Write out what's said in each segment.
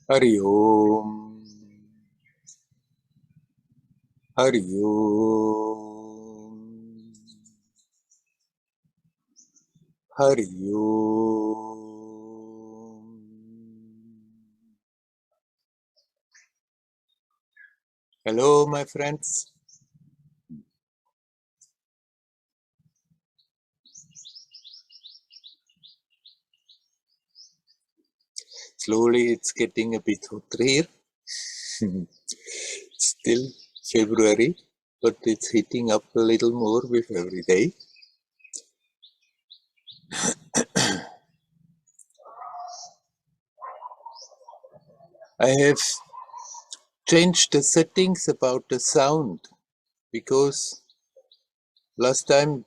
Hari Om, Hari Om, Hari Om. Hello, my friends. Slowly it's getting a bit hotter here. It's still February, but it's heating up a little more with every day. I have changed the settings about the sound because last time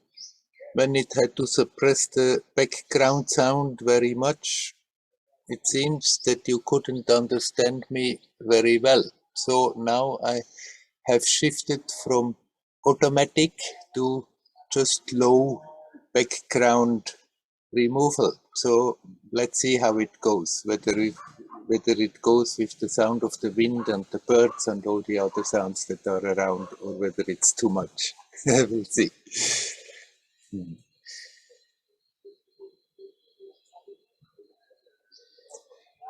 when it had to suppress the background sound very much, it seems that you couldn't understand me very well. So now I have shifted from automatic to just low background removal. So let's see how it goes, whether it goes with the sound of the wind and the birds and all the other sounds that are around, or whether it's too much. We'll see.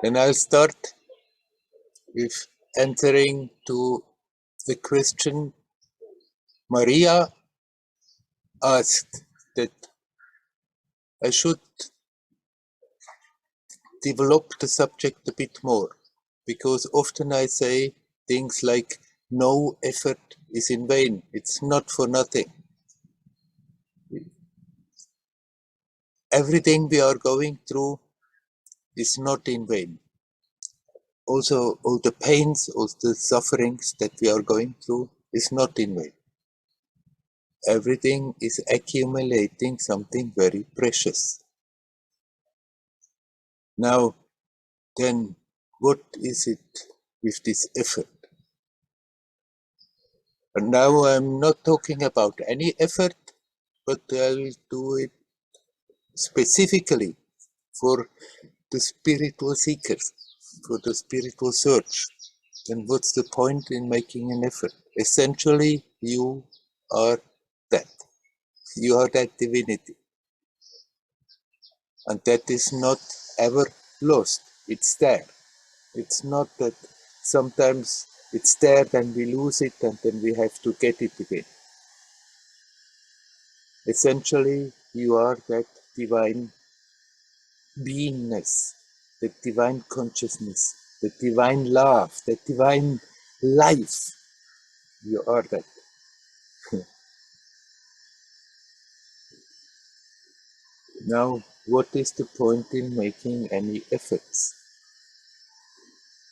Then I'll start with answering to the question Maria asked, that I should develop the subject a bit more, because often I say things like no effort is in vain, it's not for nothing. Everything we are going through is not in vain. Also, all the pains, all the sufferings that we are going through is not in vain. Everything is accumulating something very precious. Now, then, what is it with this effort? And now I'm not talking about any effort, but I'll do it specifically for the spiritual seekers, for the spiritual search. Then what's the point in making an effort? Essentially, you are that. You are that divinity. And that is not ever lost. It's there. It's not that sometimes it's there, then we lose it, and then we have to get it again. Essentially, you are that divine beingness, the divine consciousness, the divine love, the divine life. You are that. Now, what is the point in making any efforts?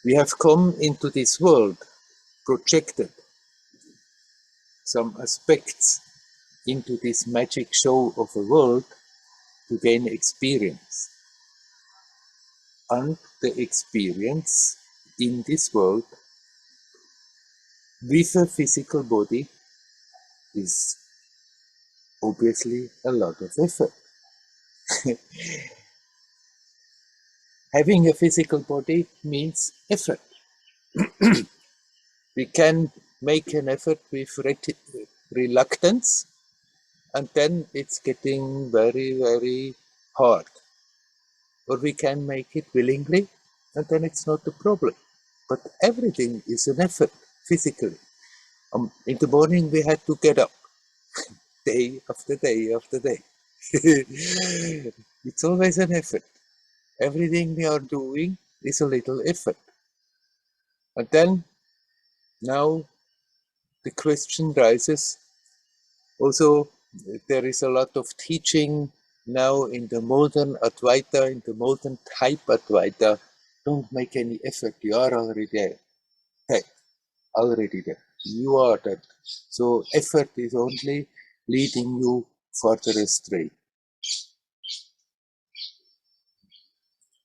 We have come into this world, projected some aspects into this magic show of a world to gain experience. And the experience in this world with a physical body is obviously a lot of effort. Having a physical body means effort. We can make an effort with reluctance, and then it's getting very, very hard. Or we can make it willingly, and then it's not a problem. But everything is an effort physically. In the morning, we had to get up day after day after day. It's always an effort. Everything we are doing is a little effort. And then now the question rises. Also, there is a lot of teaching now in the modern Advaita, in the modern type Advaita. Don't make any effort, you are already there. Hey, already there. You are that. So effort is only leading you further astray.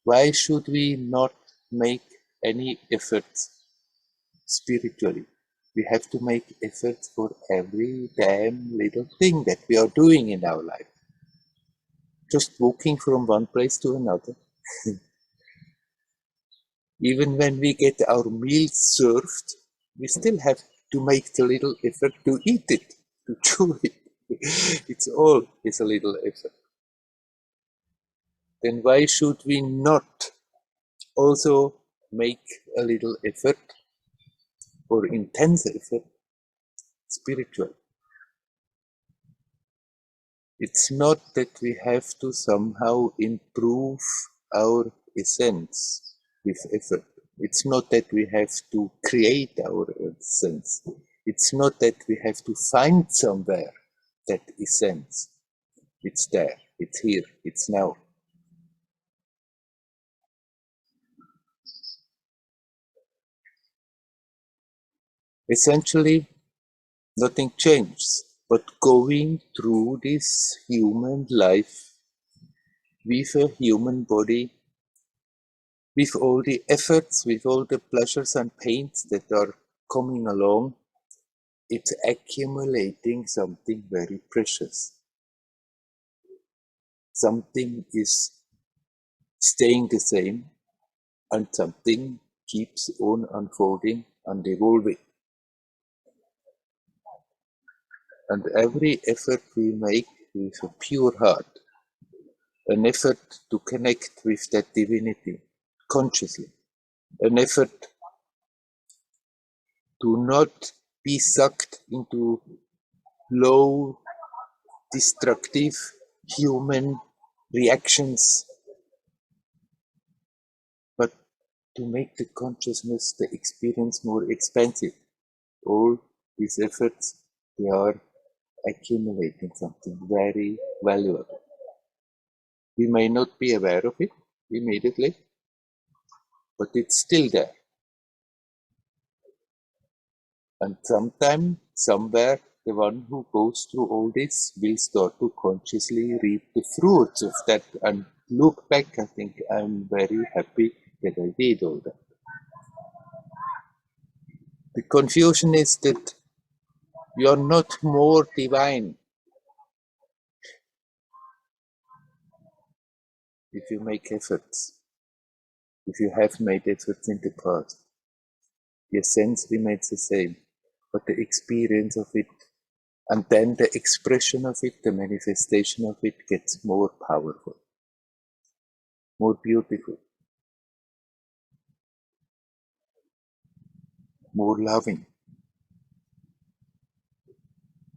Why should we not make any efforts spiritually? We have to make efforts for every damn little thing that we are doing in our life. Just walking from one place to another. Even when we get our meals served, we still have to make the little effort to eat it, to chew it. It's all is a little effort. Then why should we not also make a little effort or intense effort spiritual? It's not that we have to somehow improve our essence with effort. It's not that we have to create our essence. It's not that we have to find somewhere that essence. It's there, it's here, it's now. Essentially, nothing changes, but going through this human life with a human body, with all the efforts, with all the pleasures and pains that are coming along, it's accumulating something very precious. Something is staying the same, and something keeps on unfolding and evolving. And every effort we make with a pure heart, an effort to connect with that divinity consciously, an effort to not be sucked into low, destructive human reactions, but to make the consciousness, the experience more expansive. All these efforts, they are accumulating something very valuable. We may not be aware of it immediately, but it's still there. And sometime, somewhere, the one who goes through all this will start to consciously reap the fruits of that and look back and think, I'm very happy that I did all that. The confusion is that you're not more divine if you make efforts, if you have made efforts in the past. The essence remains the same, but the experience of it and then the expression of it, the manifestation of it gets more powerful, more beautiful, more loving,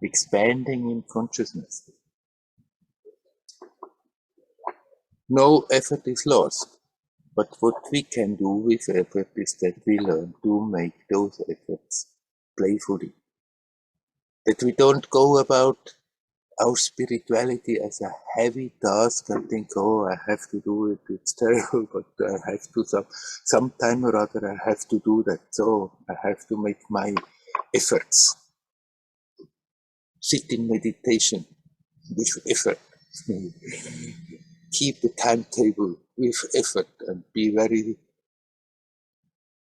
expanding in consciousness. No effort is lost, but what we can do with effort is that we learn to make those efforts playfully. That we don't go about our spirituality as a heavy task and think, oh, I have to do it, it's terrible, but I have to, sometime or other, I have to do that, so I have to make my efforts. Sit in meditation with effort. Keep the timetable with effort and be very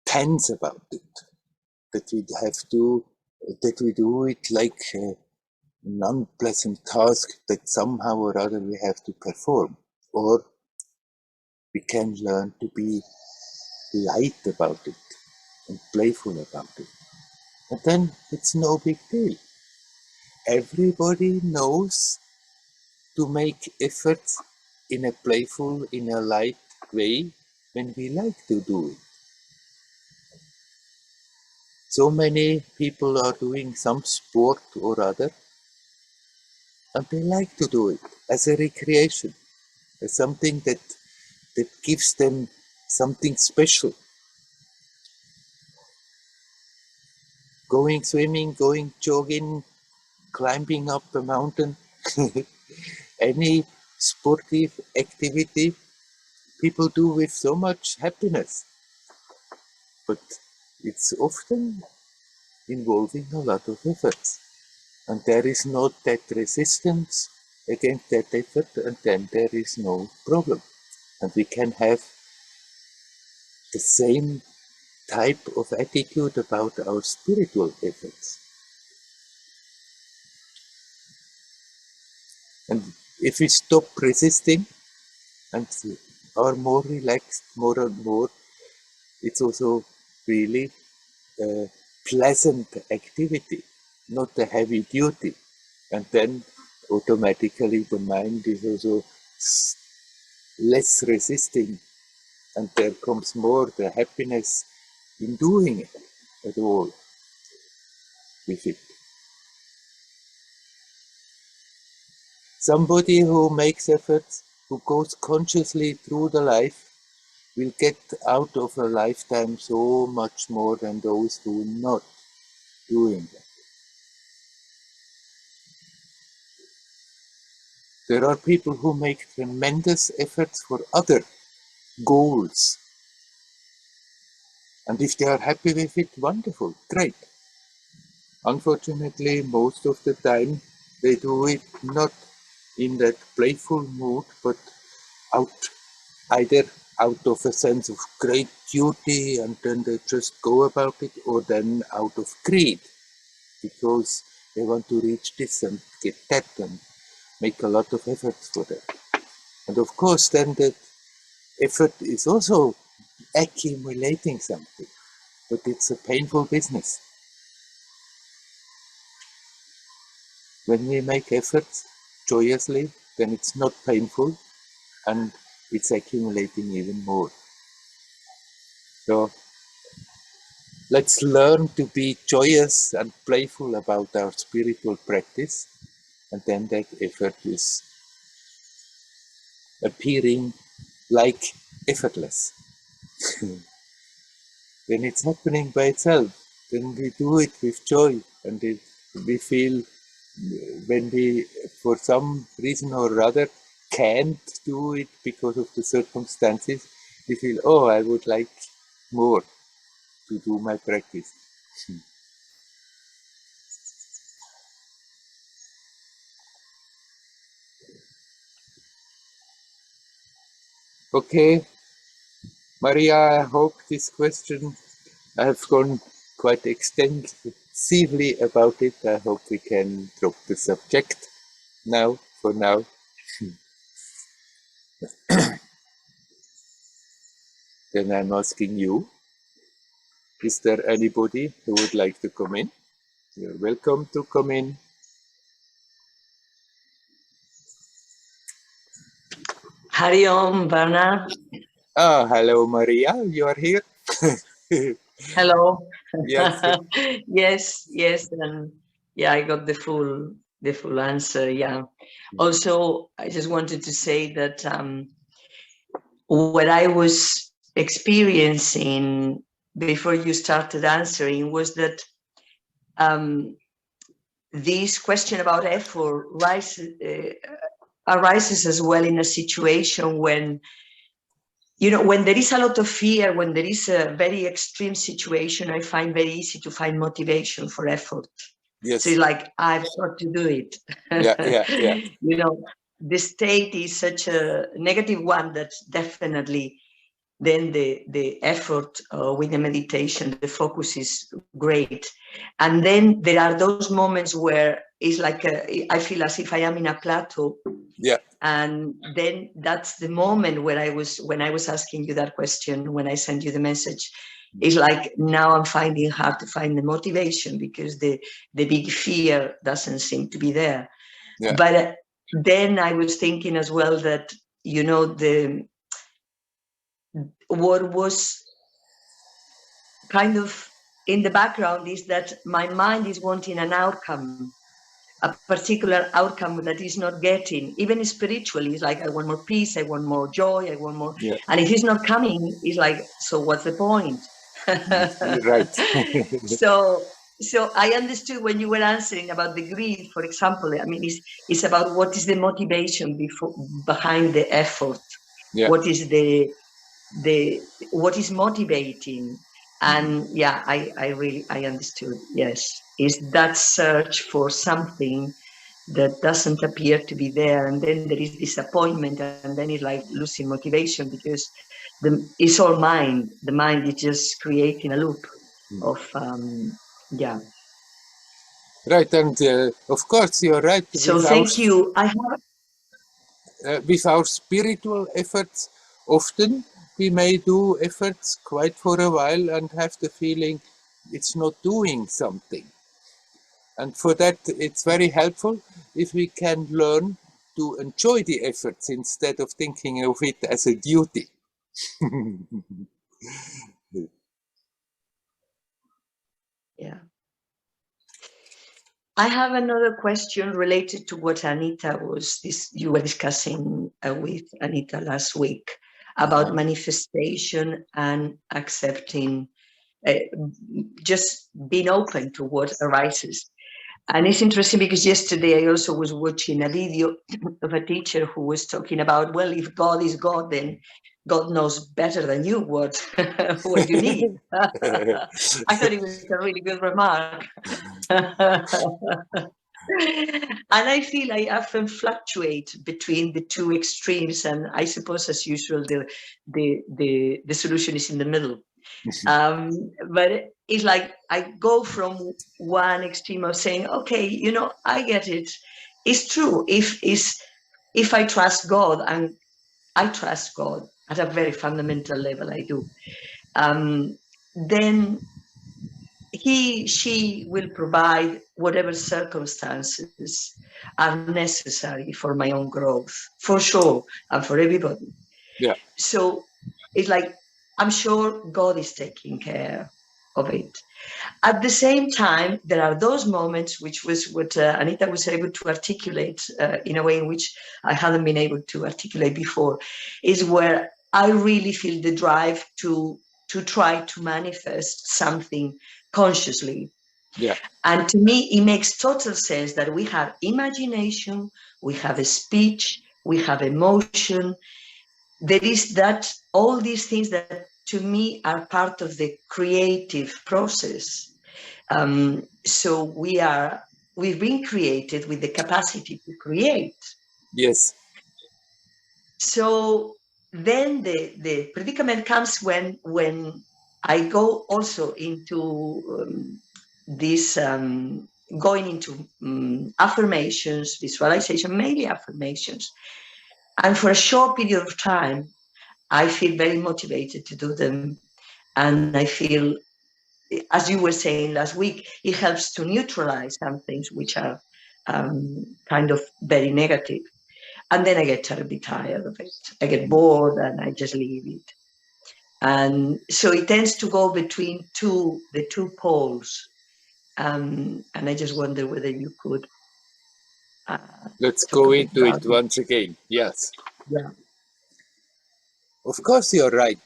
tense about it. That we do it like an unpleasant task that somehow or other we have to perform, or we can learn to be light about it and playful about it. And then it's no big deal. Everybody knows to make efforts in a playful, in a light way when we like to do it. So many people are doing some sport or other, and they like to do it as a recreation, as something that gives them something special. Going swimming, going jogging, climbing up a mountain, any sportive activity people do with so much happiness. But it's often involving a lot of efforts. And there is not that resistance against that effort, and then there is no problem. And we can have the same type of attitude about our spiritual efforts. And if we stop resisting and are more relaxed, more and more, it's also really a pleasant activity, not a heavy duty. And then automatically the mind is also less resisting, and there comes more the happiness in doing it at all with it. Somebody who makes efforts, who goes consciously through the life, will get out of a lifetime so much more than those who are not doing that. There are people who make tremendous efforts for other goals. And if they are happy with it, wonderful, great. Unfortunately, most of the time, they do it not in that playful mood, but either out of a sense of great duty, and then they just go about it, or then out of greed, because they want to reach this and get that and make a lot of efforts for that. And of course, then that effort is also accumulating something, but it's a painful business. When we make efforts joyously, then it's not painful and it's accumulating even more. So let's learn to be joyous and playful about our spiritual practice, and then that effort is appearing like effortless. When it's happening by itself, then we do it with joy, and we feel when we, for some reason or other, can't do it because of the circumstances, we feel, oh, I would like more to do my practice. Okay, Maria, I hope this question, I have gone quite extensively about it. I hope we can drop the subject now, for now. Then I'm asking you, is there anybody who would like to come in? You're welcome to come in. Hari Om, Werner. Ah, hello, Maria. You are here. Hello. Yes. yes, and yeah, I got the full answer. Yeah. Also, I just wanted to say that what I was experiencing before you started answering was that this question about effort arises as well in a situation when, you know, when there is a lot of fear, when there is a very extreme situation, I find very easy to find motivation for effort. Yes. So it's like, I've got to do it. Yeah. You know, the state is such a negative one that definitely then the effort with the meditation, the focus is great. And then there are those moments where it's like I feel as if I am in a plateau. Yeah. And then that's the moment where when I was asking you that question, when I sent you the message, it's like now I'm finding hard to find the motivation because the big fear doesn't seem to be there. Yeah. But then I was thinking as well that, you know, what was kind of in the background is that my mind is wanting an outcome, a particular outcome that is not getting, even spiritually. It's like, I want more peace, I want more joy, I want more. Yeah. And if it's not coming, it's like, so what's the point? Right. So I understood when you were answering about the greed, for example. I mean, it's about what is the motivation behind the effort. Yeah. What is what is motivating? And yeah, I understood. Yes, is that search for something that doesn't appear to be there, and then there is disappointment, and then it's like losing motivation because it's all mind. The mind is just creating a loop of yeah. Right, and of course you're right. So thank you. I have With our spiritual efforts, often we may do efforts quite for a while and have the feeling it's not doing something. And for that, it's very helpful if we can learn to enjoy the efforts instead of thinking of it as a duty. Yeah. I have another question related to what Anita you were discussing with Anita last week about manifestation and accepting, uh, just being open to what arises. And it's interesting because yesterday I also was watching a video of a teacher who was talking about, well, if God is God, then God knows better than you what what you need. I thought it was a really good remark. And I feel I often fluctuate between the two extremes, and I suppose, as usual, the solution is in the middle. But it's like I go from one extreme of saying, okay, I get it. It's true. If I trust God, and I trust God at a very fundamental level, I do. Then she will provide whatever circumstances are necessary for my own growth, for sure, and for everybody. Yeah. So it's like, I'm sure God is taking care of it. At the same time, there are those moments, which was what Anita was able to articulate in a way in which I hadn't been able to articulate before, is where I really feel the drive to try to manifest something consciously. Yeah. And to me, it makes total sense that we have imagination, we have a speech, we have emotion. There is that, all these things that to me are part of the creative process. So we've been created with the capacity to create. Yes. So then the predicament comes when I go also into this going into affirmations, visualization, mainly affirmations. And for a short period of time, I feel very motivated to do them. And I feel, as you were saying last week, it helps to neutralize some things which are kind of very negative. And then I get terribly tired of it. I get bored and I just leave it. And so it tends to go between the two poles. And I just wonder whether you could Let's talk a go bit into about it it. once again. Yes. Yeah. Of course, you're right.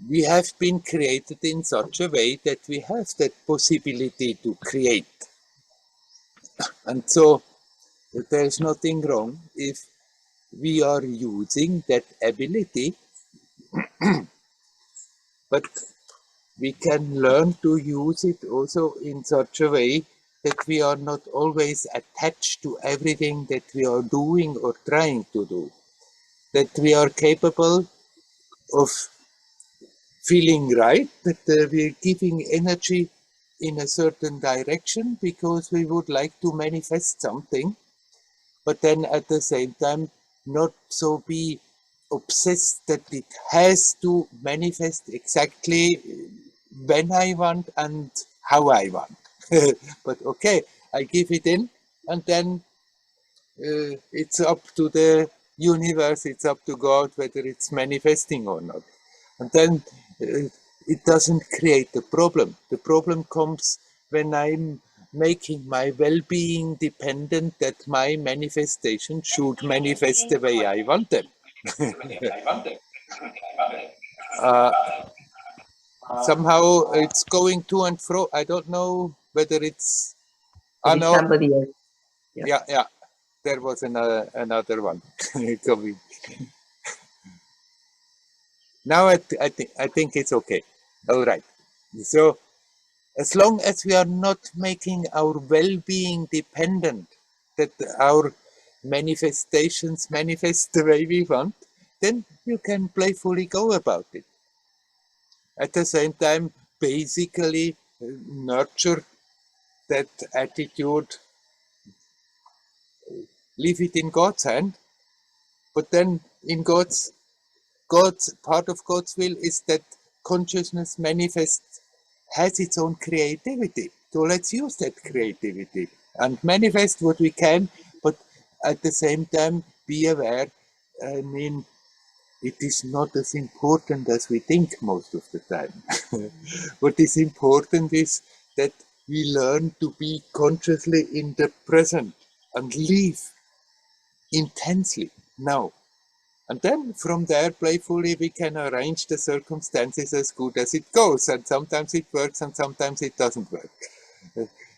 We have been created in such a way that we have that possibility to create. And so there's nothing wrong if we are using that ability, but we can learn to use it also in such a way that we are not always attached to everything that we are doing or trying to do. That we are capable of feeling right, that we're giving energy in a certain direction because we would like to manifest something, but then at the same time not so be obsessed that it has to manifest exactly when I want and how I want. But okay, I give it in, and then it's up to the universe, it's up to God whether it's manifesting or not. And then it doesn't create a problem. The problem comes when I'm making my well being dependent that my manifestation should manifest the way I want them. uh, Somehow it's going to and fro. I don't know whether it's. It Oh is no, somebody else. Yeah. yeah, yeah. There was another one coming. Now I think it's okay. All right. So as long as we are not making our well-being dependent, that our manifestations manifest the way we want, then you can playfully go about it. At the same time, basically nurture that attitude, leave it in God's hand, but then in God's part of God's will is that consciousness manifests, has its own creativity. So let's use that creativity and manifest what we can, but at the same time be aware. I mean, it is not as important as we think most of the time. What is important is that we learn to be consciously in the present and live intensely now. And then from there, playfully, we can arrange the circumstances as good as it goes. And sometimes it works and sometimes it doesn't work.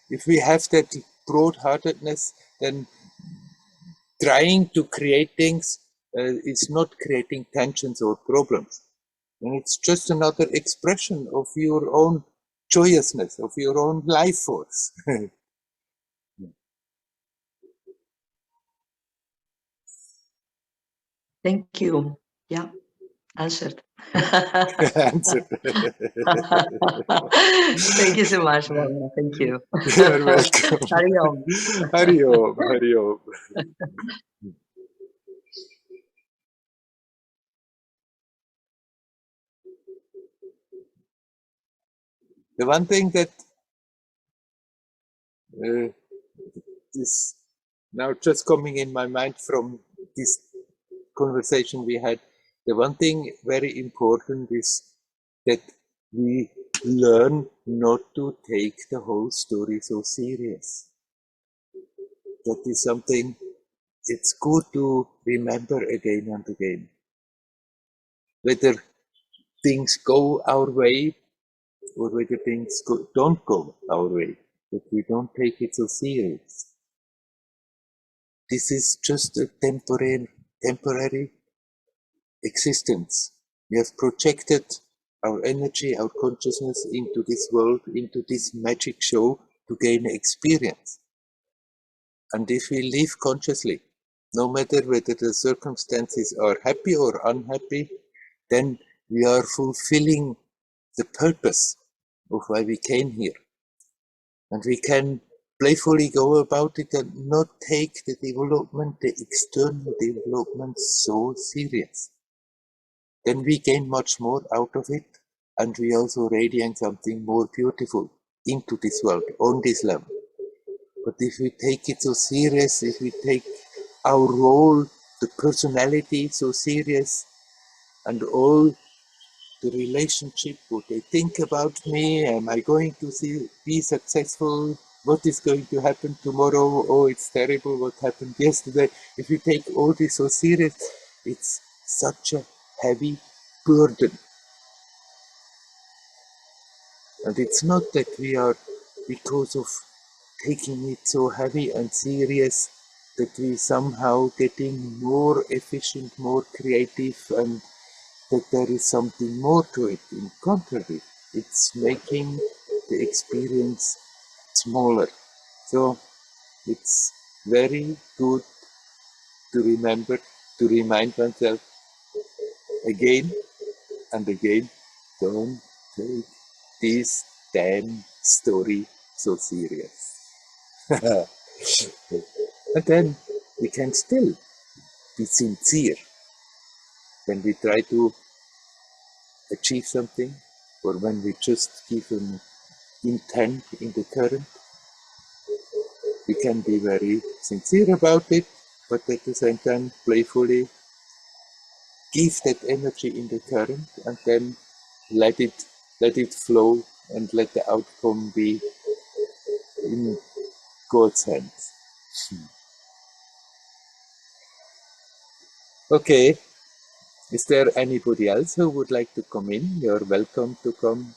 If we have that broad-heartedness, then trying to create things is not creating tensions or problems. And it's just another expression of your own joyousness, of your own life force. Thank you. Yeah, answered. Answer. Thank you so much, Werner. Thank you. You're welcome. Hari Om. Hari Om, Hari Om. The one thing that uh, is now just coming in my mind from this conversation we had, the one thing very important is that we learn not to take the whole story so serious. That is something it's good to remember again and again. Whether things go our way or whether things don't go our way, that we don't take it so serious. This is just a temporary existence. We have projected our energy, our consciousness into this world, into this magic show to gain experience. And if we live consciously, no matter whether the circumstances are happy or unhappy, then we are fulfilling the purpose of why we came here. And we can playfully go about it and not take the development, the external development so serious. Then we gain much more out of it, and we also radiate something more beautiful into this world on this level. But if we take it so serious, if we take our role, the personality so serious, and all the relationship, what they think about me, am I going to be successful, what is going to happen tomorrow, oh, it's terrible what happened yesterday. If you take all this so serious, it's such a heavy burden. And it's not that we are, because of taking it so heavy and serious, that we somehow getting more efficient, more creative, and that there is something more to it. In contrary, it's making the experience smaller. So it's very good to remember, to remind oneself again and again, don't take this damn story so serious. And then we can still be sincere when we try to achieve something, or when we just give an intent in the current. We can be very sincere about it, but at the same time playfully give that energy in the current and then let it flow and let the outcome be in God's hands. Okay, is there anybody else who would like to come in? You're welcome to come.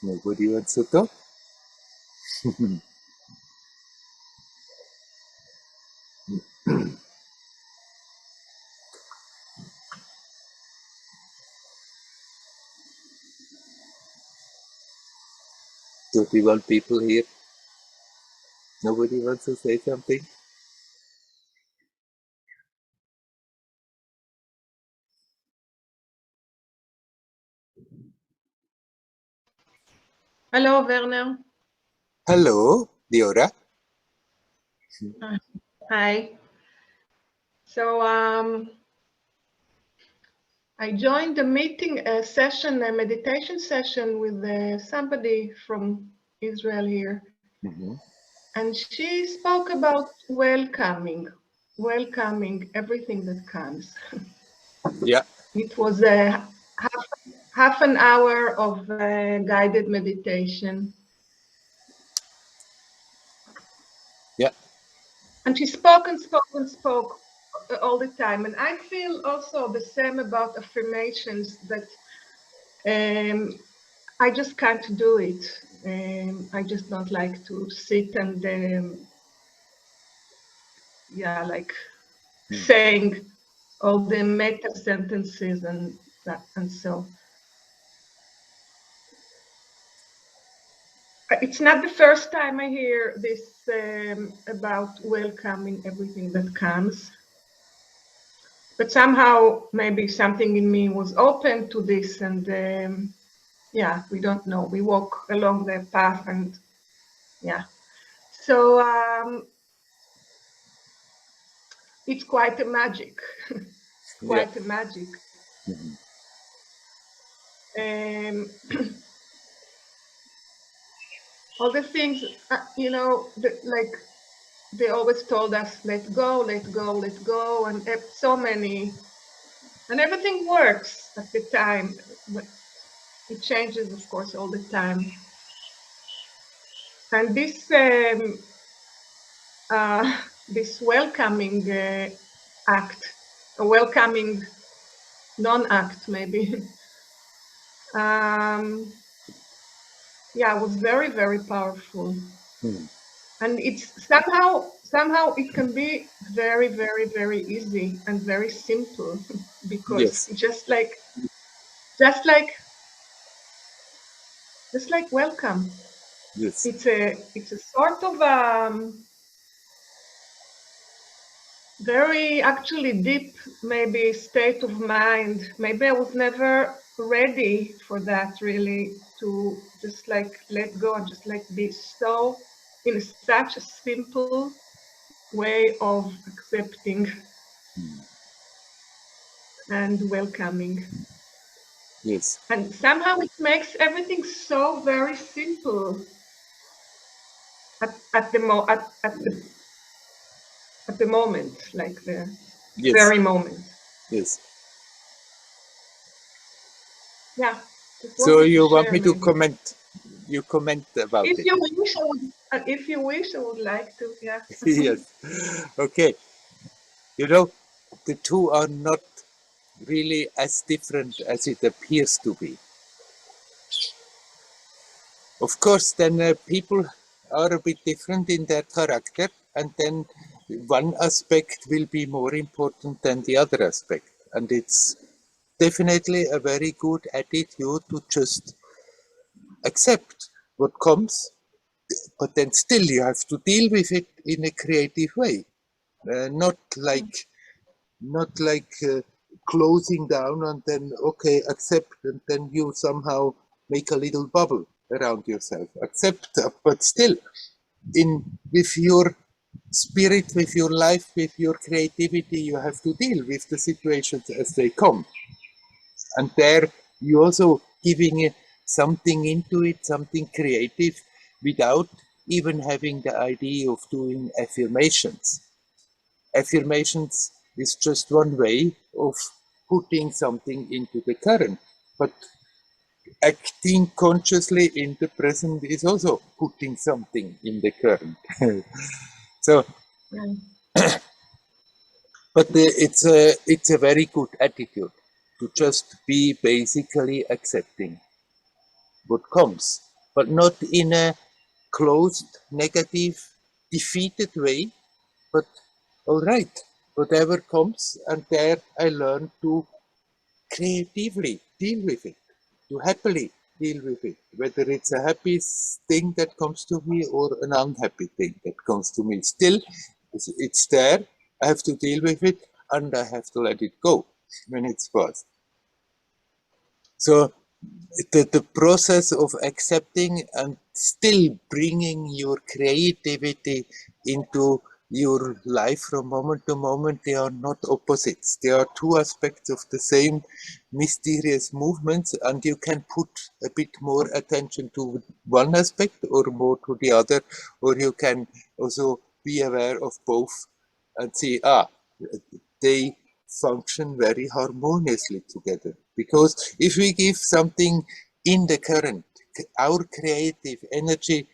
Nobody wants to talk? Do we want people here? Nobody wants to say something? Hello, Werner. Hello, Diora. Hi. So I joined a meeting, a session, a meditation session with somebody from Israel here. Mm-hmm. And she spoke about welcoming everything that comes. Yeah. It was a half an hour of guided meditation. Yeah. And she spoke and spoke and spoke all the time. And I feel also the same about affirmations that I just can't do it. I just don't like to sit and, like saying all the meta sentences and that, and so. It's not the first time I hear this about welcoming everything that comes. But somehow, maybe something in me was open to this, and we don't know. We walk along the path, and so it's quite a magic. Yeah. Quite a magic. Mm-hmm. All the things, like they always told us, let go, let go, let go, and so many, and everything works at the time, but it changes, of course, all the time. And this this welcoming act, a welcoming non-act, maybe, was very, very powerful. Mm. And it's somehow it can be very, very, very easy and very simple because Yes. just like welcome. Yes. It's a sort of very actually deep, maybe state of mind. Maybe I was never ready for that, really, to just like let go and just like be so in such a simple way of accepting and welcoming. Yes. And somehow it makes everything so very simple at the moment, like the Yes. very moment. Yes. Yeah, just So wanted to you want share me to maybe. comment? You comment about If it? you wish, if you wish, I would like to. Yeah. Yes. Okay. You know, the two are not really as different as it appears to be. Of course, then people are a bit different in their character, and then one aspect will be more important than the other aspect. And it's definitely a very good attitude to just accept what comes, but then still you have to deal with it in a creative way, not like closing down and then okay accept and then you somehow make a little bubble around yourself. Accept, but still in with your spirit, with your life, with your creativity, you have to deal with the situations as they come. And there you also giving something into it, something creative, without even having the idea of doing affirmations. Affirmations is just one way of putting something into the current, but acting consciously in the present is also putting something in the current. So, but it's a very good attitude to just be basically accepting what comes, but not in a closed, negative, defeated way, but all right, whatever comes, and there I learn to creatively deal with it, to happily deal with it, whether it's a happy thing that comes to me or an unhappy thing that comes to me. Still, it's there, I have to deal with it, and I have to let it go when it's past. So the process of accepting and still bringing your creativity into your life from moment to moment, they are not opposites. They are two aspects of the same mysterious movements, and you can put a bit more attention to one aspect or more to the other, or you can also be aware of both and see, they function very harmoniously together. Because if we give something in the current, our creative energy,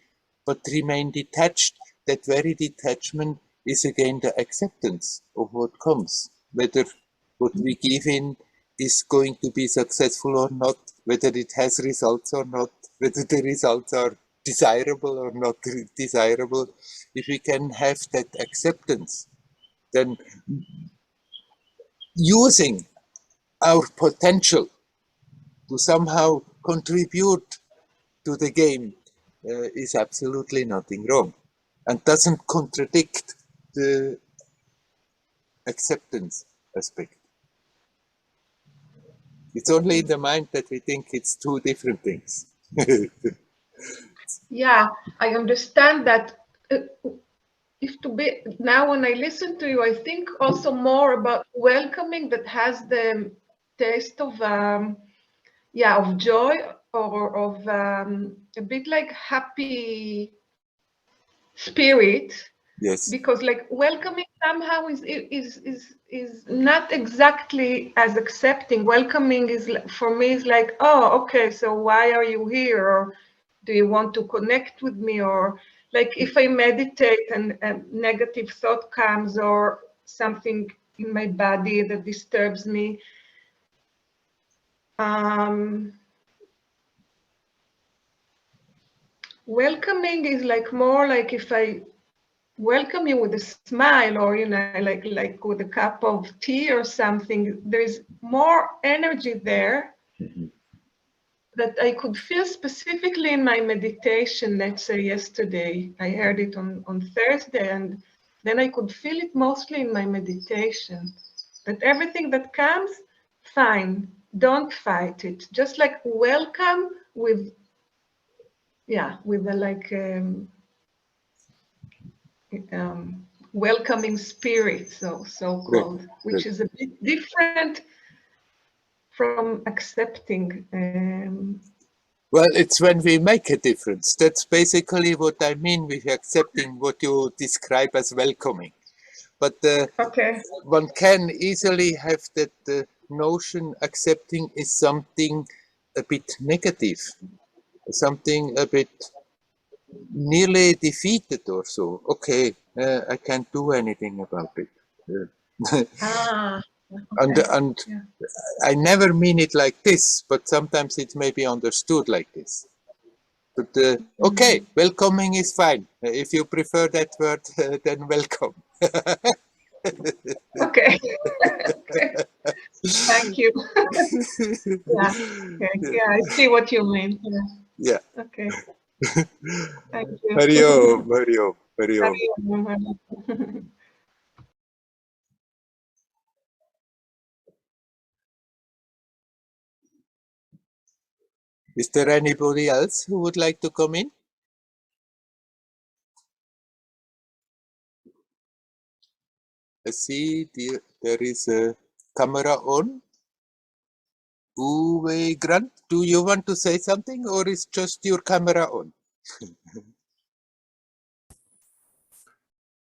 but remain detached, that very detachment is again the acceptance of what comes, whether what we give in is going to be successful or not, whether it has results or not, whether the results are desirable or not desirable. If we can have that acceptance, then using our potential to somehow contribute to the game is absolutely nothing wrong and doesn't contradict the acceptance aspect. It's only in the mind that we think it's two different things. Yeah, I understand that. If to be now, when I listen to you, I think also more about welcoming that has the taste of yeah, of joy, or of a bit like happy spirit. Yes. Because like welcoming somehow is not exactly as accepting. Welcoming is, for me, is like, oh, okay, so why are you here? Or do you want to connect with me? Or like if I meditate and a negative thought comes, or something in my body that disturbs me, welcoming is like more like if I welcome you with a smile, or like with a cup of tea or something, there's more energy there that I could feel specifically in my meditation. Let's say yesterday I heard it on Thursday, and then I could feel it mostly in my meditation, that everything that comes, fine, don't fight it, just like welcome with, yeah, with a like welcoming spirit, so called, which is a bit different from accepting. Well, it's when we make a difference. That's basically what I mean with accepting what you describe as welcoming. But Okay. one can easily have that notion accepting is something a bit negative, something a bit nearly defeated or so. Okay, I can't do anything about it. Okay. And Yeah. I never mean it like this, but sometimes it may be understood like this. But okay, welcoming is fine. If you prefer that word, then welcome. Okay. Okay. Thank you. Yeah. Okay. Yeah, I see what you mean. Yeah. Yeah. Okay. Thank you. Hariom, Hariom, Hariom. Is there anybody else who would like to come in? I see there is a camera on. Uwe Grant, do you want to say something or is just your camera on?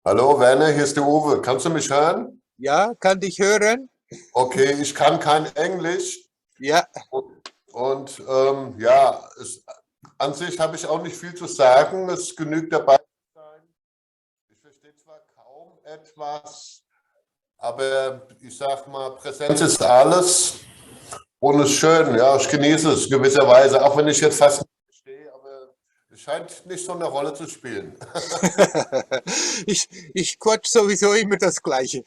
Hallo Werner, hier ist der Uwe. Kannst du mich hören? Ja, kann dich hören? Okay, ich kann kein Englisch. Ja. Und ja, an sich habe ich auch nicht viel zu sagen. Es genügt dabei zu sein. Ich verstehe zwar kaum etwas, aber ich sag mal, Präsenz ist alles. Und es ist schön, ja, ich genieße es gewisserweise, auch wenn ich jetzt fast nicht verstehe, aber es scheint nicht so eine Rolle zu spielen. ich quatsch sowieso immer das Gleiche.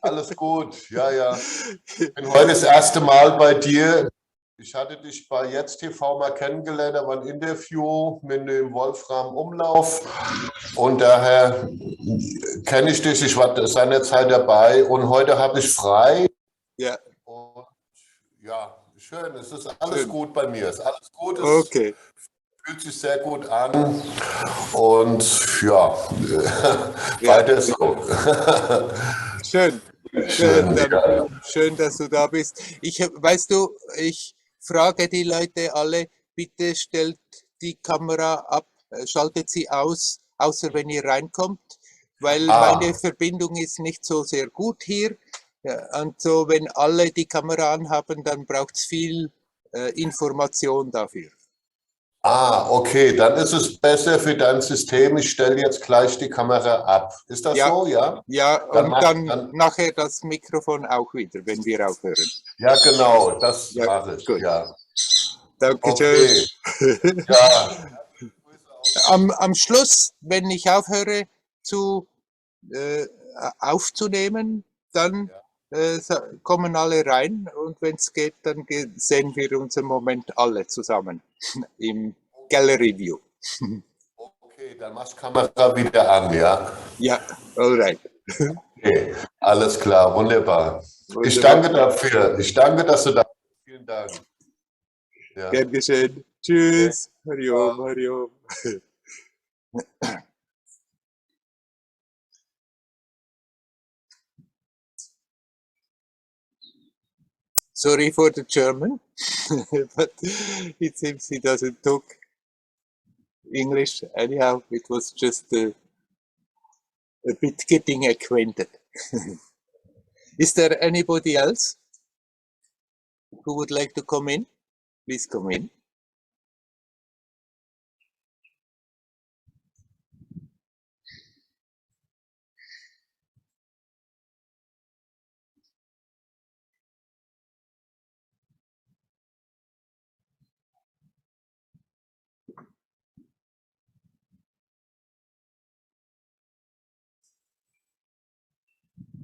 Alles gut, ja, ja. Ich bin heute das erste Mal bei dir. Ich hatte dich bei Jetzt TV mal kennengelernt, da war ein Interview mit dem Wolfram Umlauf und daher kenne ich dich. Ich war seinerzeit dabei und heute habe ich frei. Ja. Und ja, Schön, es ist alles Schön. gut bei mir. Es ist alles gut, es Okay, fühlt sich sehr gut an und ja, ja, weiter so. schön. Schön, Dann ja. schön, dass du da bist. Weißt du, ich frage die Leute alle, bitte stellt die Kamera ab, schaltet sie aus, außer wenn ihr reinkommt, weil meine Verbindung ist nicht so sehr gut hier. Ja, und so, wenn alle die Kamera anhaben, dann braucht es viel Information dafür. Okay, dann ist es besser für dein System. Ich stelle jetzt gleich die Kamera ab. Ist das Ja, so, ja? ja, Dann und dann nachher das Mikrofon auch wieder, wenn wir aufhören. ja, genau, das Ja, mache ich, gut. ja. Dankeschön. Okay, ja, Am Schluss, wenn ich aufhöre aufzunehmen, dann kommen alle rein und wenn es geht, dann sehen wir uns im Moment alle zusammen im Gallery View. okay, dann machst Kamera wieder an, ja? Ja, alright. Okay, alles klar, wunderbar. Ich Wunderbar. danke dafür. Ich danke, dass du da bist. Vielen Dank. Ja. Gern geschehen. Tschüss. Hariom, Hariom. Sorry for the German, but it seems he doesn't talk English. Anyhow, it was just a bit getting acquainted. Is there anybody else who would like to come in? Please come in.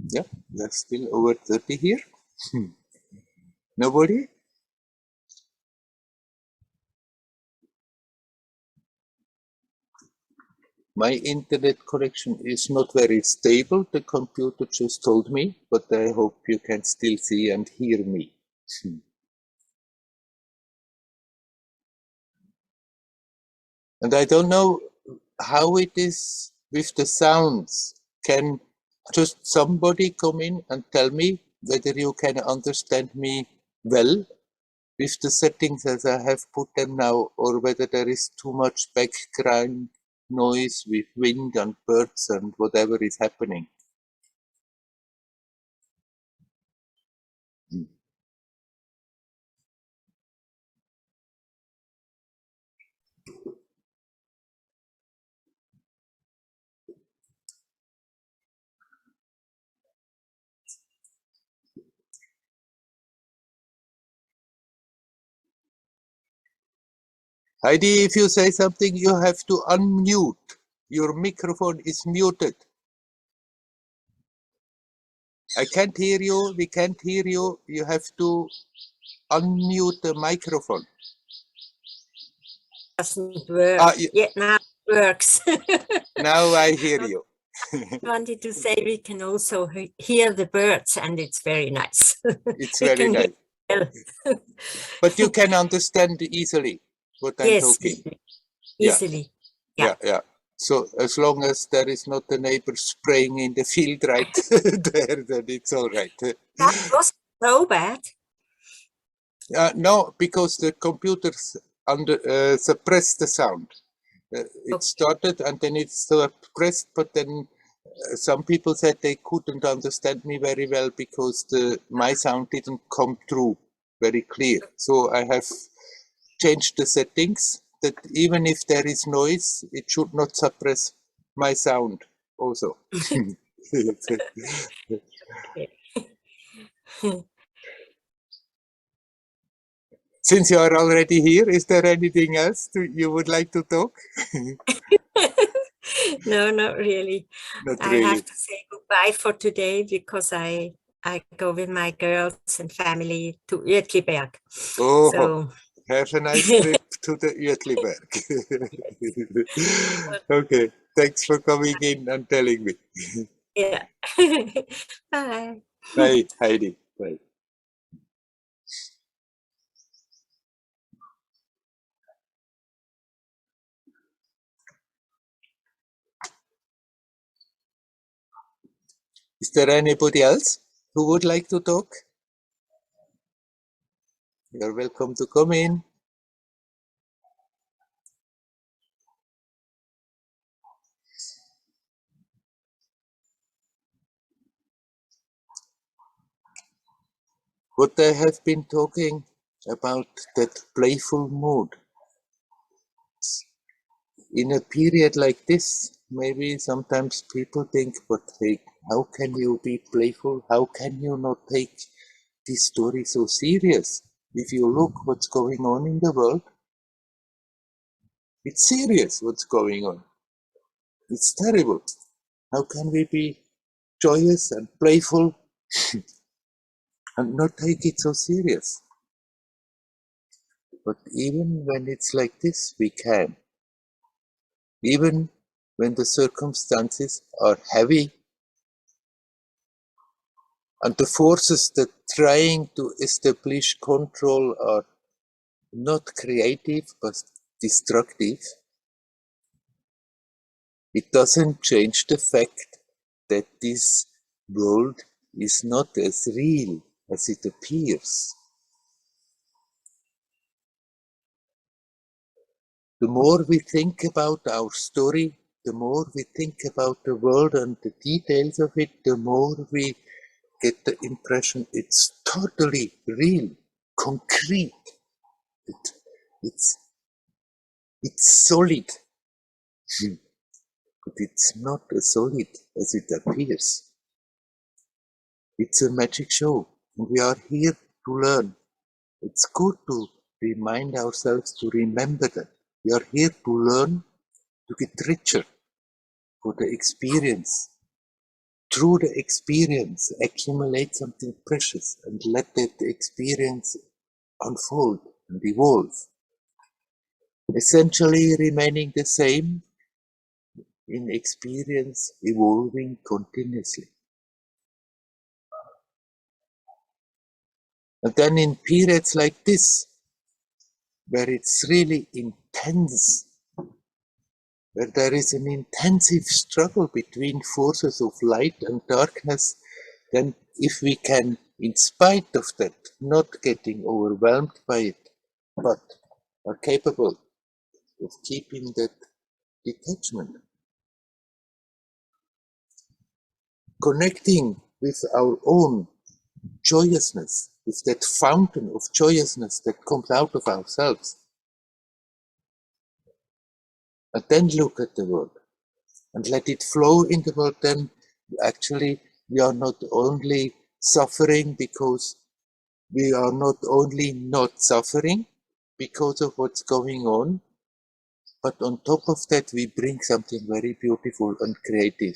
Yeah, there's still over 30 here. Nobody? My internet connection is not very stable, the computer just told me, but I hope you can still see and hear me. And I don't know how it is with the sounds. Can just somebody come in and tell me whether you can understand me well with the settings as I have put them now, or whether there is too much background noise with wind and birds and whatever is happening. Heidi, if you say something, you have to unmute. Your microphone is muted. I can't hear you. We can't hear you. You have to unmute the microphone. Doesn't work. Yeah, now it works. Now I hear you. I wanted to say we can also hear the birds, and it's very nice. It's very nice. But you can understand easily what I'm talking. Easily. Yeah. So as long as there is not a neighbor spraying in the field right there, then it's all right. That wasn't so bad. No, because the computers suppressed the sound. It started and then it suppressed, but then some people said they couldn't understand me very well because my sound didn't come through very clear. So I have changed the settings that even if there is noise, it should not suppress my sound also. Since you are already here, is there anything else you would like to talk? No, not really. I have to say goodbye for today because I go with my girls and family to Uetliberg. Oh, so have a nice trip to the Uetliberg. Okay, thanks for coming in and telling me. Yeah. Bye. Bye, Heidi. Bye. Is there anybody else who would like to talk? You're welcome to come in. What I have been talking about, that playful mood. In a period like this, maybe sometimes people think, but hey, how can you be playful? How can you not take this story so serious? If you look what's going on in the world, it's serious what's going on. It's terrible. How can we be joyous and playful and not take it so serious? But even when it's like this, we can. Even when the circumstances are heavy and the forces that trying to establish control are not creative but destructive, it doesn't change the fact that this world is not as real as it appears. The more we think about our story, the more we think about the world and the details of it, the more we get the impression it's totally real, concrete. It's solid, but it's not as solid as it appears. It's a magic show, and we are here to learn. It's good to remind ourselves to remember that. We are here to learn, to get richer for the experience. Through the experience, accumulate something precious and let that experience unfold and evolve. Essentially remaining the same in experience, evolving continuously. And then in periods like this, where it's really intense, where there is an intensive struggle between forces of light and darkness, then if we can, in spite of that, not getting overwhelmed by it, but are capable of keeping that detachment, connecting with our own joyousness, with that fountain of joyousness that comes out of ourselves, and then look at the world and let it flow in the world, then actually we are not only suffering because we are not only not suffering because of what's going on, but on top of that we bring something very beautiful and creative,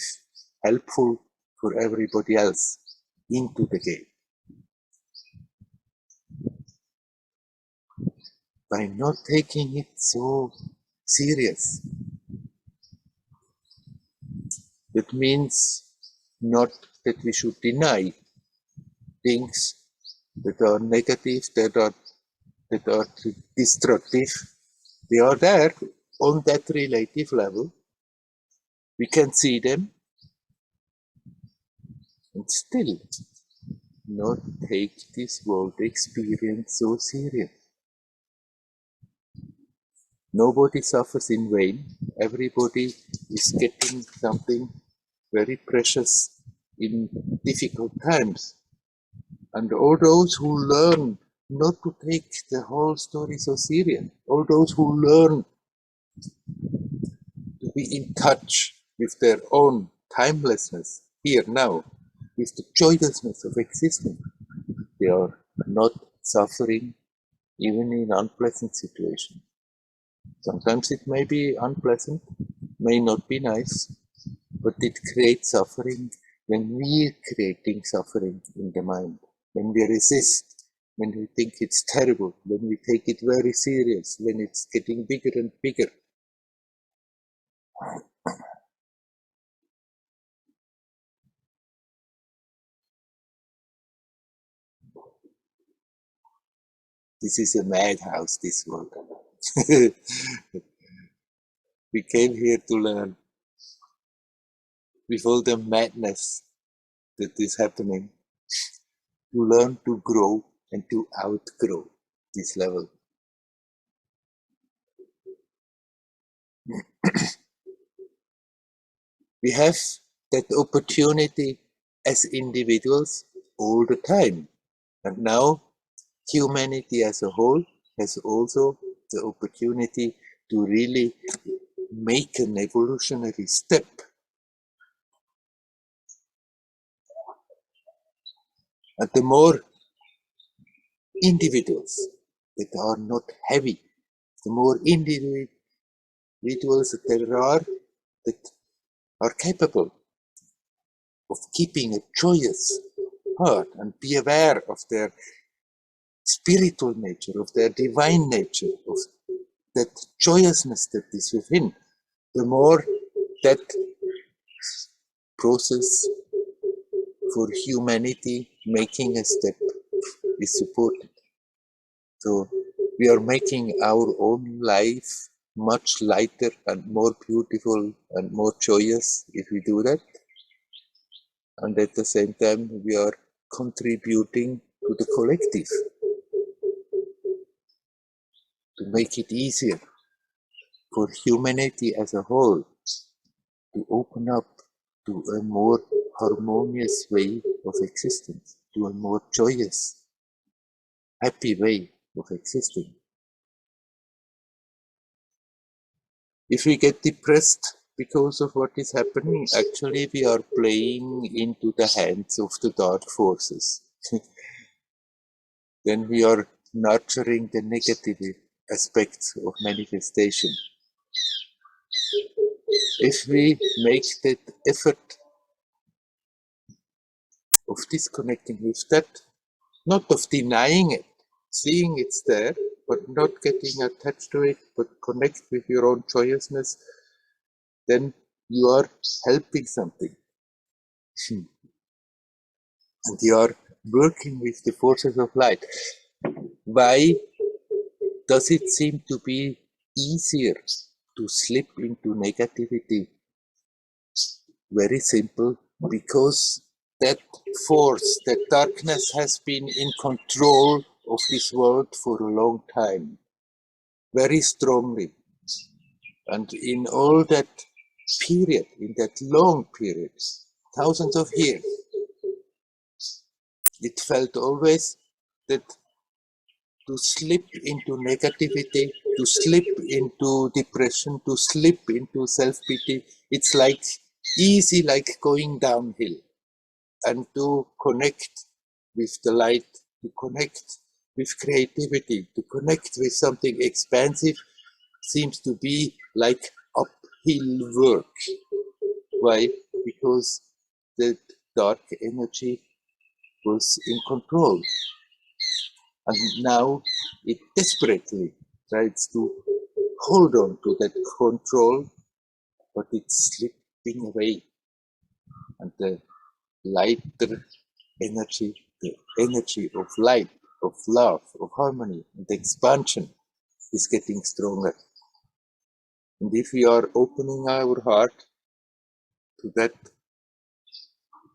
helpful for everybody else into the game. By not taking it so serious. That means not that we should deny things that are negative, that are destructive. They are there on that relative level. We can see them and still not take this world experience so serious. Nobody suffers in vain. Everybody is getting something very precious in difficult times. And all those who learn not to take the whole story so serious, all those who learn to be in touch with their own timelessness here now, with the joyousness of existence, they are not suffering even in unpleasant situations. Sometimes it may be unpleasant, may not be nice, but it creates suffering when we are creating suffering in the mind, when we resist, when we think it's terrible, when we take it very serious, when it's getting bigger and bigger. This is a madhouse, this world. We came here to learn with all the madness that is happening, to learn to grow and to outgrow this level. We have that opportunity as individuals all the time. And now humanity as a whole has also the opportunity to really make an evolutionary step. And the more individuals that are not heavy, the more individuals that there are that are capable of keeping a joyous heart and be aware of their spiritual nature, of their divine nature, of that joyousness that is within, the more that process for humanity making a step is supported. So we are making our own life much lighter and more beautiful and more joyous if we do that. And at the same time, we are contributing to the collective to make it easier for humanity as a whole to open up to a more harmonious way of existence, to a more joyous, happy way of existing. If we get depressed because of what is happening, actually we are playing into the hands of the dark forces. Then we are nurturing the negative aspects of manifestation. If we make that effort of disconnecting with that, not of denying it, seeing it's there, but not getting attached to it, but connect with your own joyousness, then you are helping something. And you are working with the forces of light. Why does it seem to be easier to slip into negativity? Very simple, because that force, that darkness has been in control of this world for a long time, very strongly. And in all that period, in that long period, thousands of years, it felt always that to slip into negativity, to slip into depression, to slip into self-pity, it's like easy like going downhill. And to connect with the light, to connect with creativity, to connect with something expansive seems to be like uphill work. Why? Because the dark energy was in control. And now it desperately tries to hold on to that control, but it's slipping away. And the lighter energy, the energy of light, of love, of harmony, and expansion is getting stronger. And if we are opening our heart to that,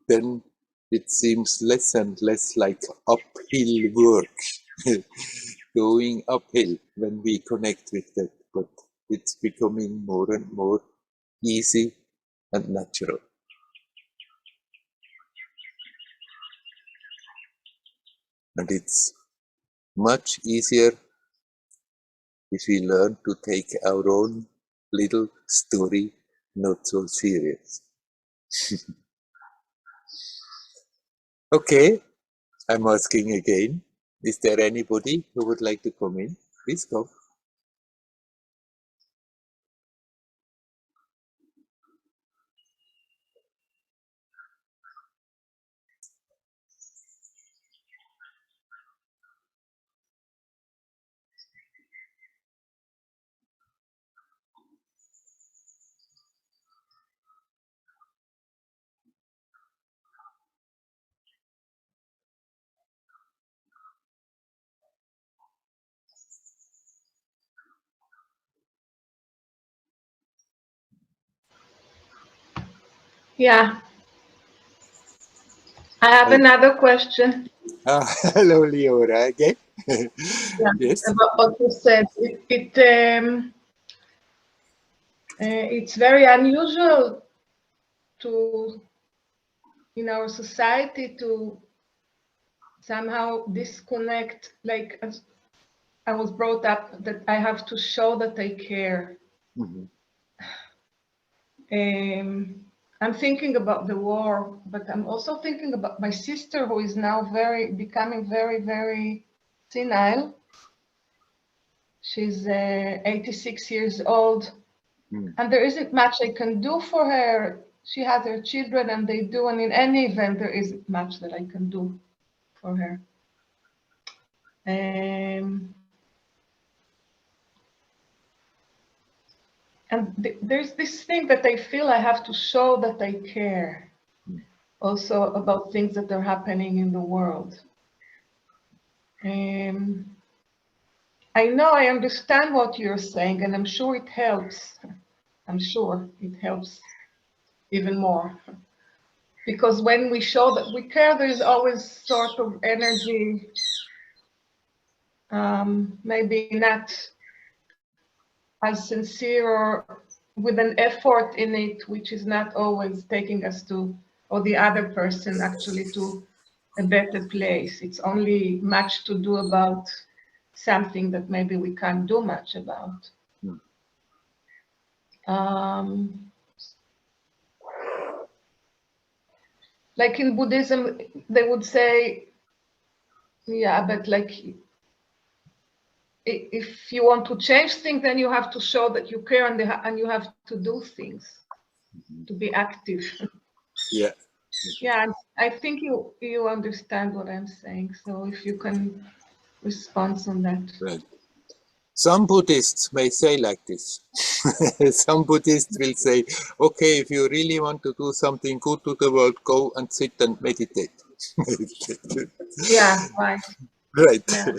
then it seems less and less like uphill work, going uphill when we connect with that, but it's becoming more and more easy and natural. And it's much easier if we learn to take our own little story not so serious. Okay, I'm asking again. Is there anybody who would like to come in? Please go. Yeah. I have another question. Hello, Leora, again. Yes. About what you said. It's very unusual to, in our society, to somehow disconnect. Like, as I was brought up that I have to show that I care. Mhm. I'm thinking about the war, but I'm also thinking about my sister, who is now becoming very, very senile. She's 86 years old, and there isn't much I can do for her. She has her children, and they do, and in any event, there isn't much that I can do for her. And there's this thing that I feel I have to show that I care, also about things that are happening in the world. I know I understand what you're saying, and I'm sure it helps. I'm sure it helps even more. Because when we show that we care, there's always sort of energy, maybe not as sincere or with an effort in it, which is not always taking us to, or the other person actually, to a better place. It's only much to do about something that maybe we can't do much about. Like in Buddhism, they would say, yeah, but like, if you want to change things, then you have to show that you care, and you have to do things, to be active. Yeah. Yeah, I think you understand what I'm saying. So if you can respond on that. Right. Some Buddhists may say like this. Some Buddhists will say, okay, if you really want to do something good to the world, go and sit and meditate. Yeah, right. Right. Yeah.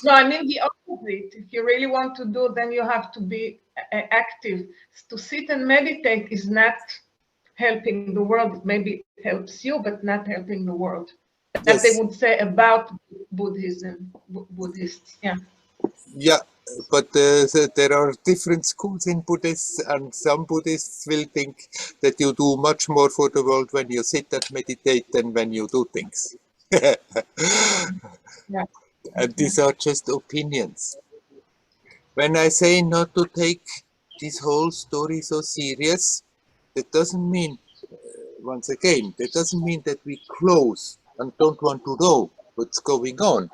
No, I mean the opposite. If you really want to do, then you have to be active. To sit and meditate is not helping the world. Maybe it helps you, but not helping the world. That they Yes. would say about Buddhism, Buddhists. Yeah. Yeah, but there are different schools in Buddhists, and some Buddhists will think that you do much more for the world when you sit and meditate than when you do things. Yeah. And these are just opinions. When I say not to take this whole story so serious, that doesn't mean, once again, that doesn't mean that we close and don't want to know what's going on.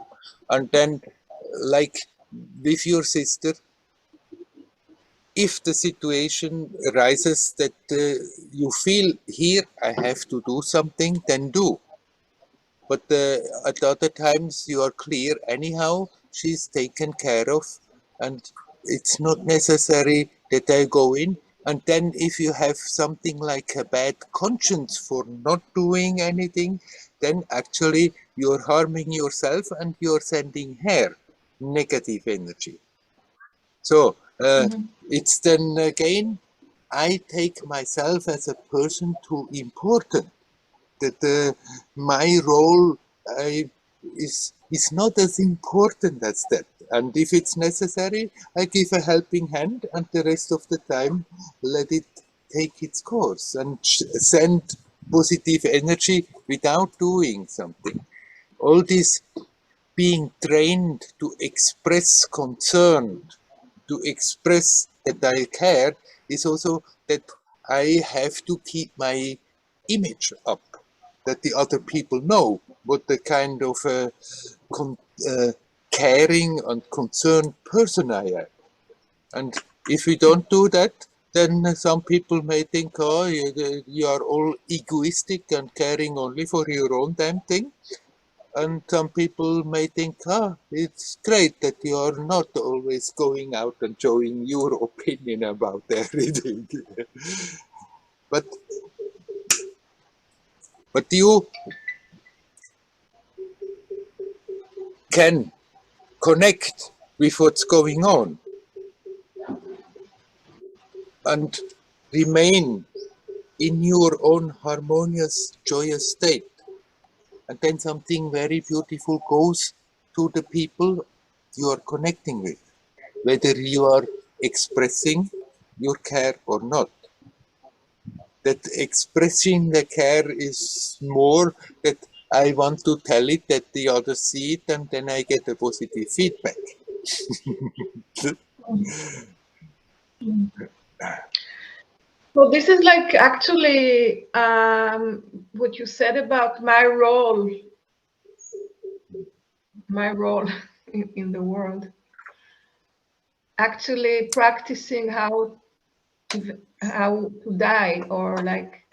And then, like with your sister, if the situation arises that you feel here I have to do something, then do. But at other times you are clear anyhow, she's taken care of, and it's not necessary that I go in. And then if you have something like a bad conscience for not doing anything, then actually you're harming yourself and you're sending her negative energy. So it's then again, I take myself as a person too important, that my role is not as important as that. And if it's necessary, I give a helping hand, and the rest of the time let it take its course and send positive energy without doing something. All this being trained to express concern, to express that I care, is also that I have to keep my image up, that the other people know what the kind of caring and concerned person I am. And if we don't do that, then some people may think, oh, you are all egoistic and caring only for your own damn thing. And some people may think, it's great that you are not always going out and showing your opinion about everything. but you can connect with what's going on and remain in your own harmonious, joyous state. And then something very beautiful goes to the people you are connecting with, whether you are expressing your care or not. That expressing the care is more that I want to tell it, that the others see it, and then I get a positive feedback. So this is like actually what you said about my role in the world. Actually practicing how to die, or like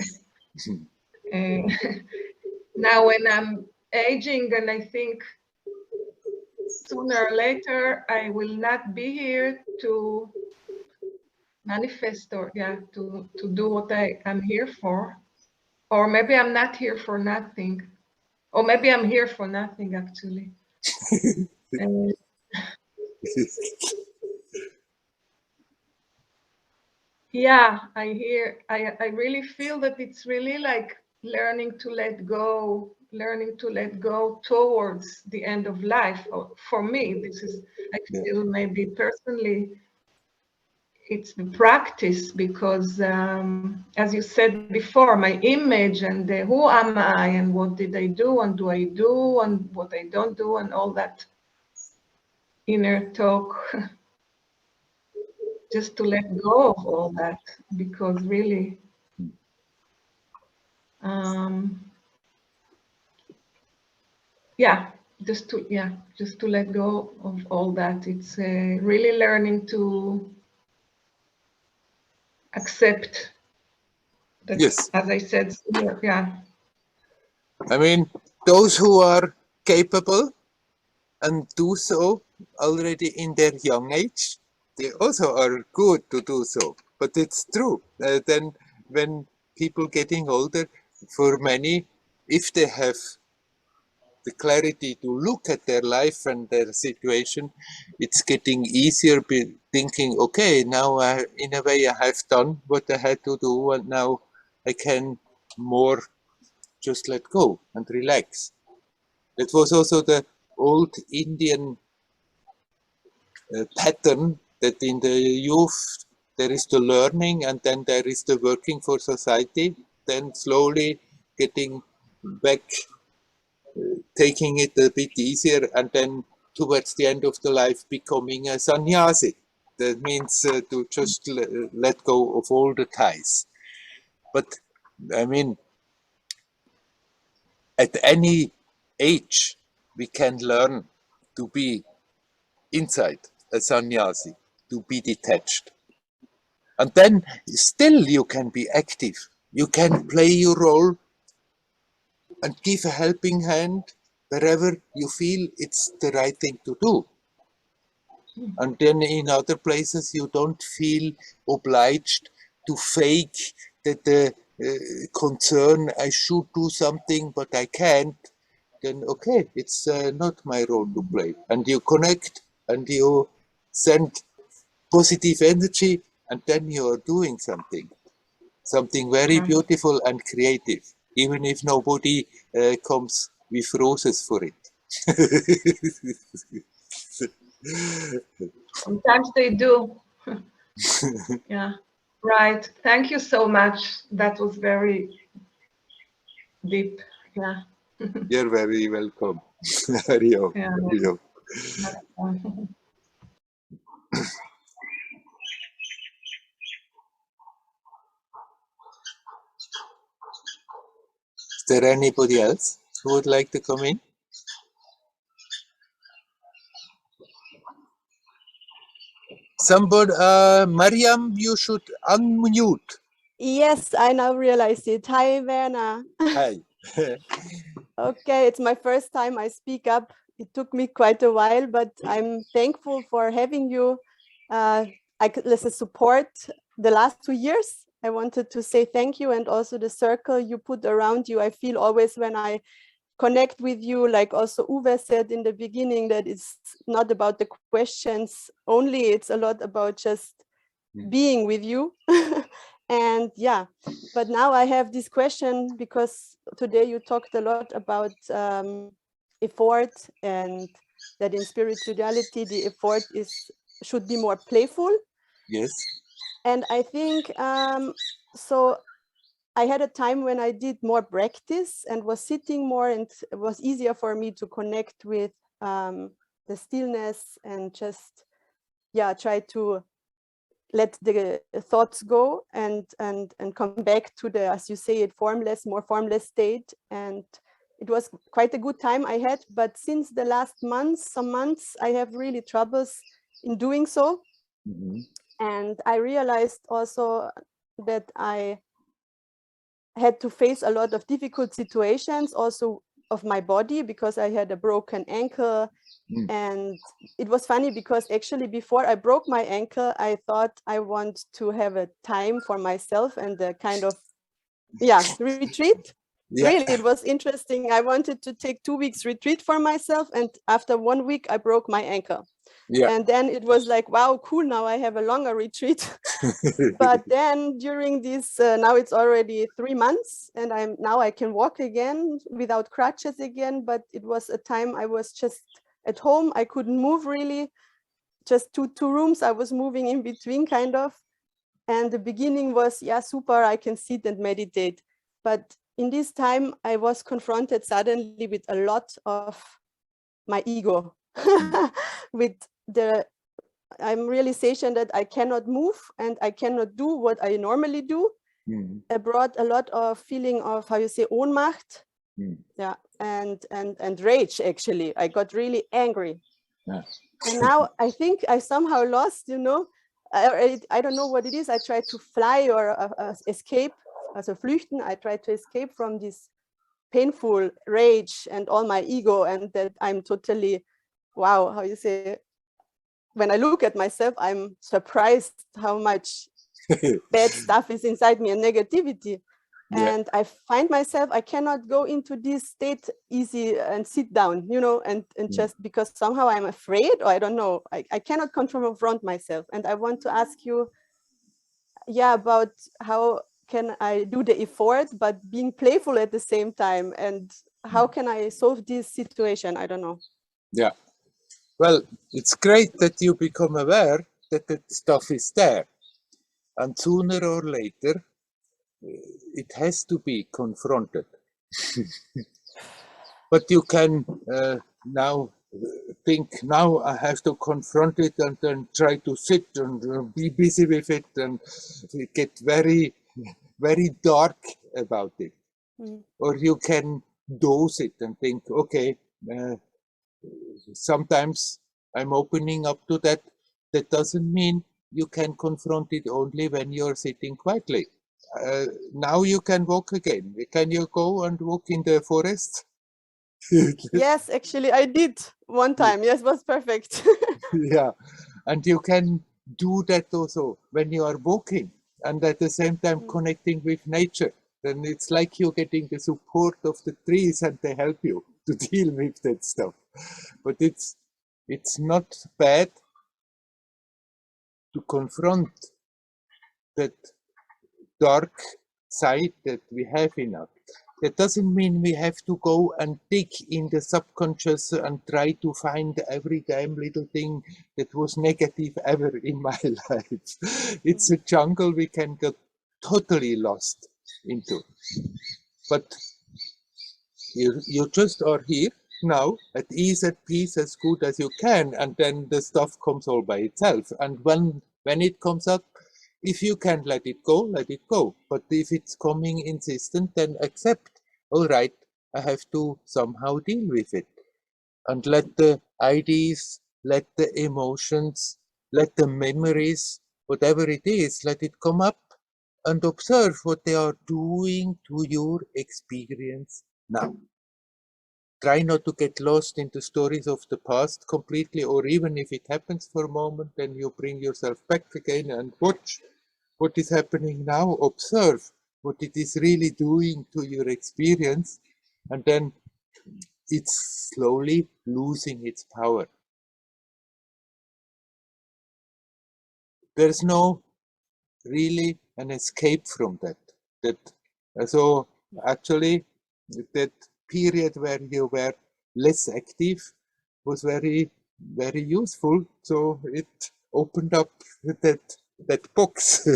now when I'm aging and I think sooner or later I will not be here to manifest, or to do what I'm here for, or maybe I'm not here for nothing, or maybe I'm here for nothing actually. Yeah, I really feel that it's really like learning to let go towards the end of life. For me, this is, I feel maybe personally, it's the practice, because as you said before, my image and who am I and what did I do and do I do and what I don't do and all that inner talk, just to let go of all that, because really just to let go of all that. It's really learning to accept that, Yes. as I said, I mean, those who are capable and do so already in their young age, they also are good to do so. But it's true. Then when people getting older, for many, if they have the clarity to look at their life and their situation, it's getting easier thinking, okay, now in a way I have done what I had to do, and now I can more just let go and relax. That was also the old Indian pattern, that in the youth there is the learning and then there is the working for society, then slowly getting back, taking it a bit easier, and then towards the end of the life becoming a sannyasi. That means to just let go of all the ties. But I mean, at any age, we can learn to be inside a sannyasi, to be detached. And then still you can be active. You can play your role and give a helping hand wherever you feel it's the right thing to do. And then in other places you don't feel obliged to fake that the concern, I should do something but I can't. Then okay, it's not my role to play. And you connect and you send positive energy, and then you are doing something very beautiful and creative, even if nobody comes with roses for it. sometimes they do. Yeah, right. Thank you so much. That was very deep. Yeah. You're very welcome. Hario. Yeah. Hario. Is there anybody else who would like to come in? Somebody, Mariam, you should unmute. Yes, I now realize it. Hi, Werner. Hi. Okay, it's my first time I speak up. It took me quite a while, but I'm thankful for having you as a support the last 2 years. I wanted to say thank you, and also the circle you put around you. I feel always when I connect with you, like also Uwe said in the beginning, that it's not about the questions only, it's a lot about just being with you. And yeah, but now I have this question, because today you talked a lot about effort, and that in spirituality the effort should be more playful. Yes. And I think so I had a time when I did more practice and was sitting more, and it was easier for me to connect with the stillness and just try to let the thoughts go and come back to the, as you say it, more formless state. And it was quite a good time I had, but since the last some months I have really troubles in doing so. And I realized also that I had to face a lot of difficult situations also of my body, because I had a broken ankle. And it was funny because actually before I broke my ankle, I thought I want to have a time for myself and a kind of retreat. Really, it was interesting. I wanted to take 2 weeks retreat for myself, and after 1 week I broke my ankle. And then it was like, wow, cool, now I have a longer retreat. But then during this, now it's already 3 months, and now I can walk again without crutches again. But it was a time I was just at home. I couldn't move really, just two rooms I was moving in between kind of. And the beginning was, super, I can sit and meditate. But in this time, I was confronted suddenly with a lot of my ego, with the realization that I cannot move and I cannot do what I normally do. It brought a lot of feeling of, how you say, Ohnmacht. And rage, actually. I got really angry. And now I think I somehow lost, I don't know what it is. I tried to fly or escape, also flüchten. I tried to escape from this painful rage and all my ego, and that I'm totally, wow, how you say, when I look at myself, I'm surprised how much bad stuff is inside me and negativity. And I find myself, I cannot go into this state easy and sit down, and just because somehow I'm afraid, or I don't know, I cannot confront myself. And I want to ask you, about how can I do the effort, but being playful at the same time, and how can I solve this situation? I don't know. Yeah. Well, it's great that you become aware that that stuff is there. And sooner or later, it has to be confronted. But you can now think, now I have to confront it and then try to sit and be busy with it and get very, very dark about it. Or you can dose it and think, okay, sometimes I'm opening up to that. That doesn't mean you can confront it only when you're sitting quietly. Now you can walk again. Can you go and walk in the forest? Yes, actually I did one time. Yes, it was perfect. Yeah, and you can do that also when you are walking and at the same time connecting with nature. Then it's like you're getting the support of the trees and they help you to deal with that stuff. But it's not bad to confront that dark side that we have in us. That doesn't mean we have to go and dig in the subconscious and try to find every damn little thing that was negative ever in my life. It's a jungle we can get totally lost into. But you just are here now, at ease, at peace, as good as you can, and then the stuff comes all by itself. And when it comes up, if you can let it go, let it go. But if it's coming insistent, then accept. All right, I have to somehow deal with it. And let the ideas, let the emotions, let the memories, whatever it is, let it come up and observe what they are doing to your experience now. Try not to get lost in the stories of the past completely, or even if it happens for a moment, then you bring yourself back again and watch what is happening now. Observe what it is really doing to your experience, and then it's slowly losing its power. There's no really an escape from that. So actually, that period where you were less active was very, very useful. So it opened up that box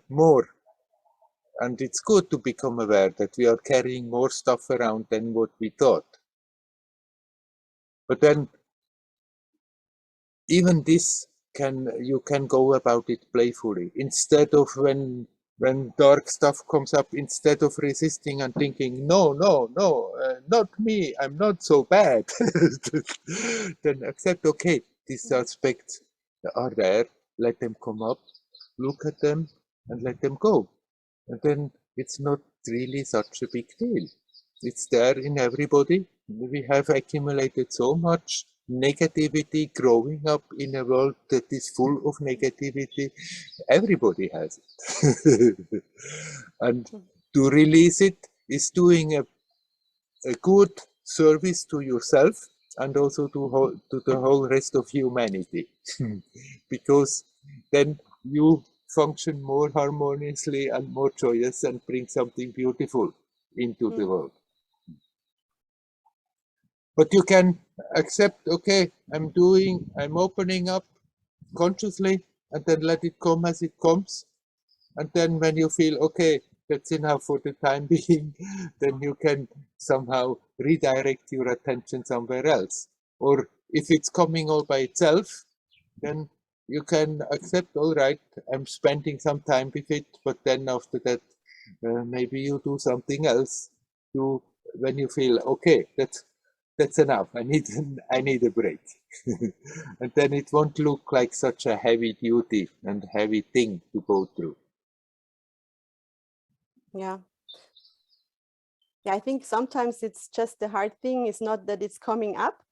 more. And it's good to become aware that we are carrying more stuff around than what we thought. But then even this you can go about it playfully. Instead of when dark stuff comes up, instead of resisting and thinking, no, not me, I'm not so bad, then accept, okay, these aspects are there, let them come up, look at them and let them go. And then it's not really such a big deal. It's there in everybody. We have accumulated so much negativity growing up in a world that is full of negativity. Everybody has it. And to release it is doing a good service to yourself and also to the whole rest of humanity. Because then you function more harmoniously and more joyous and bring something beautiful into the world. But you can accept, okay, I'm opening up consciously and then let it come as it comes. And then when you feel, okay, that's enough for the time being, then you can somehow redirect your attention somewhere else. Or if it's coming all by itself, then you can accept, all right, I'm spending some time with it, but then after that, maybe you do something else when you feel, okay, that's enough. I need a break. And then it won't look like such a heavy duty and heavy thing to go through. Yeah. Yeah, I think sometimes it's just the hard thing is not that it's coming up,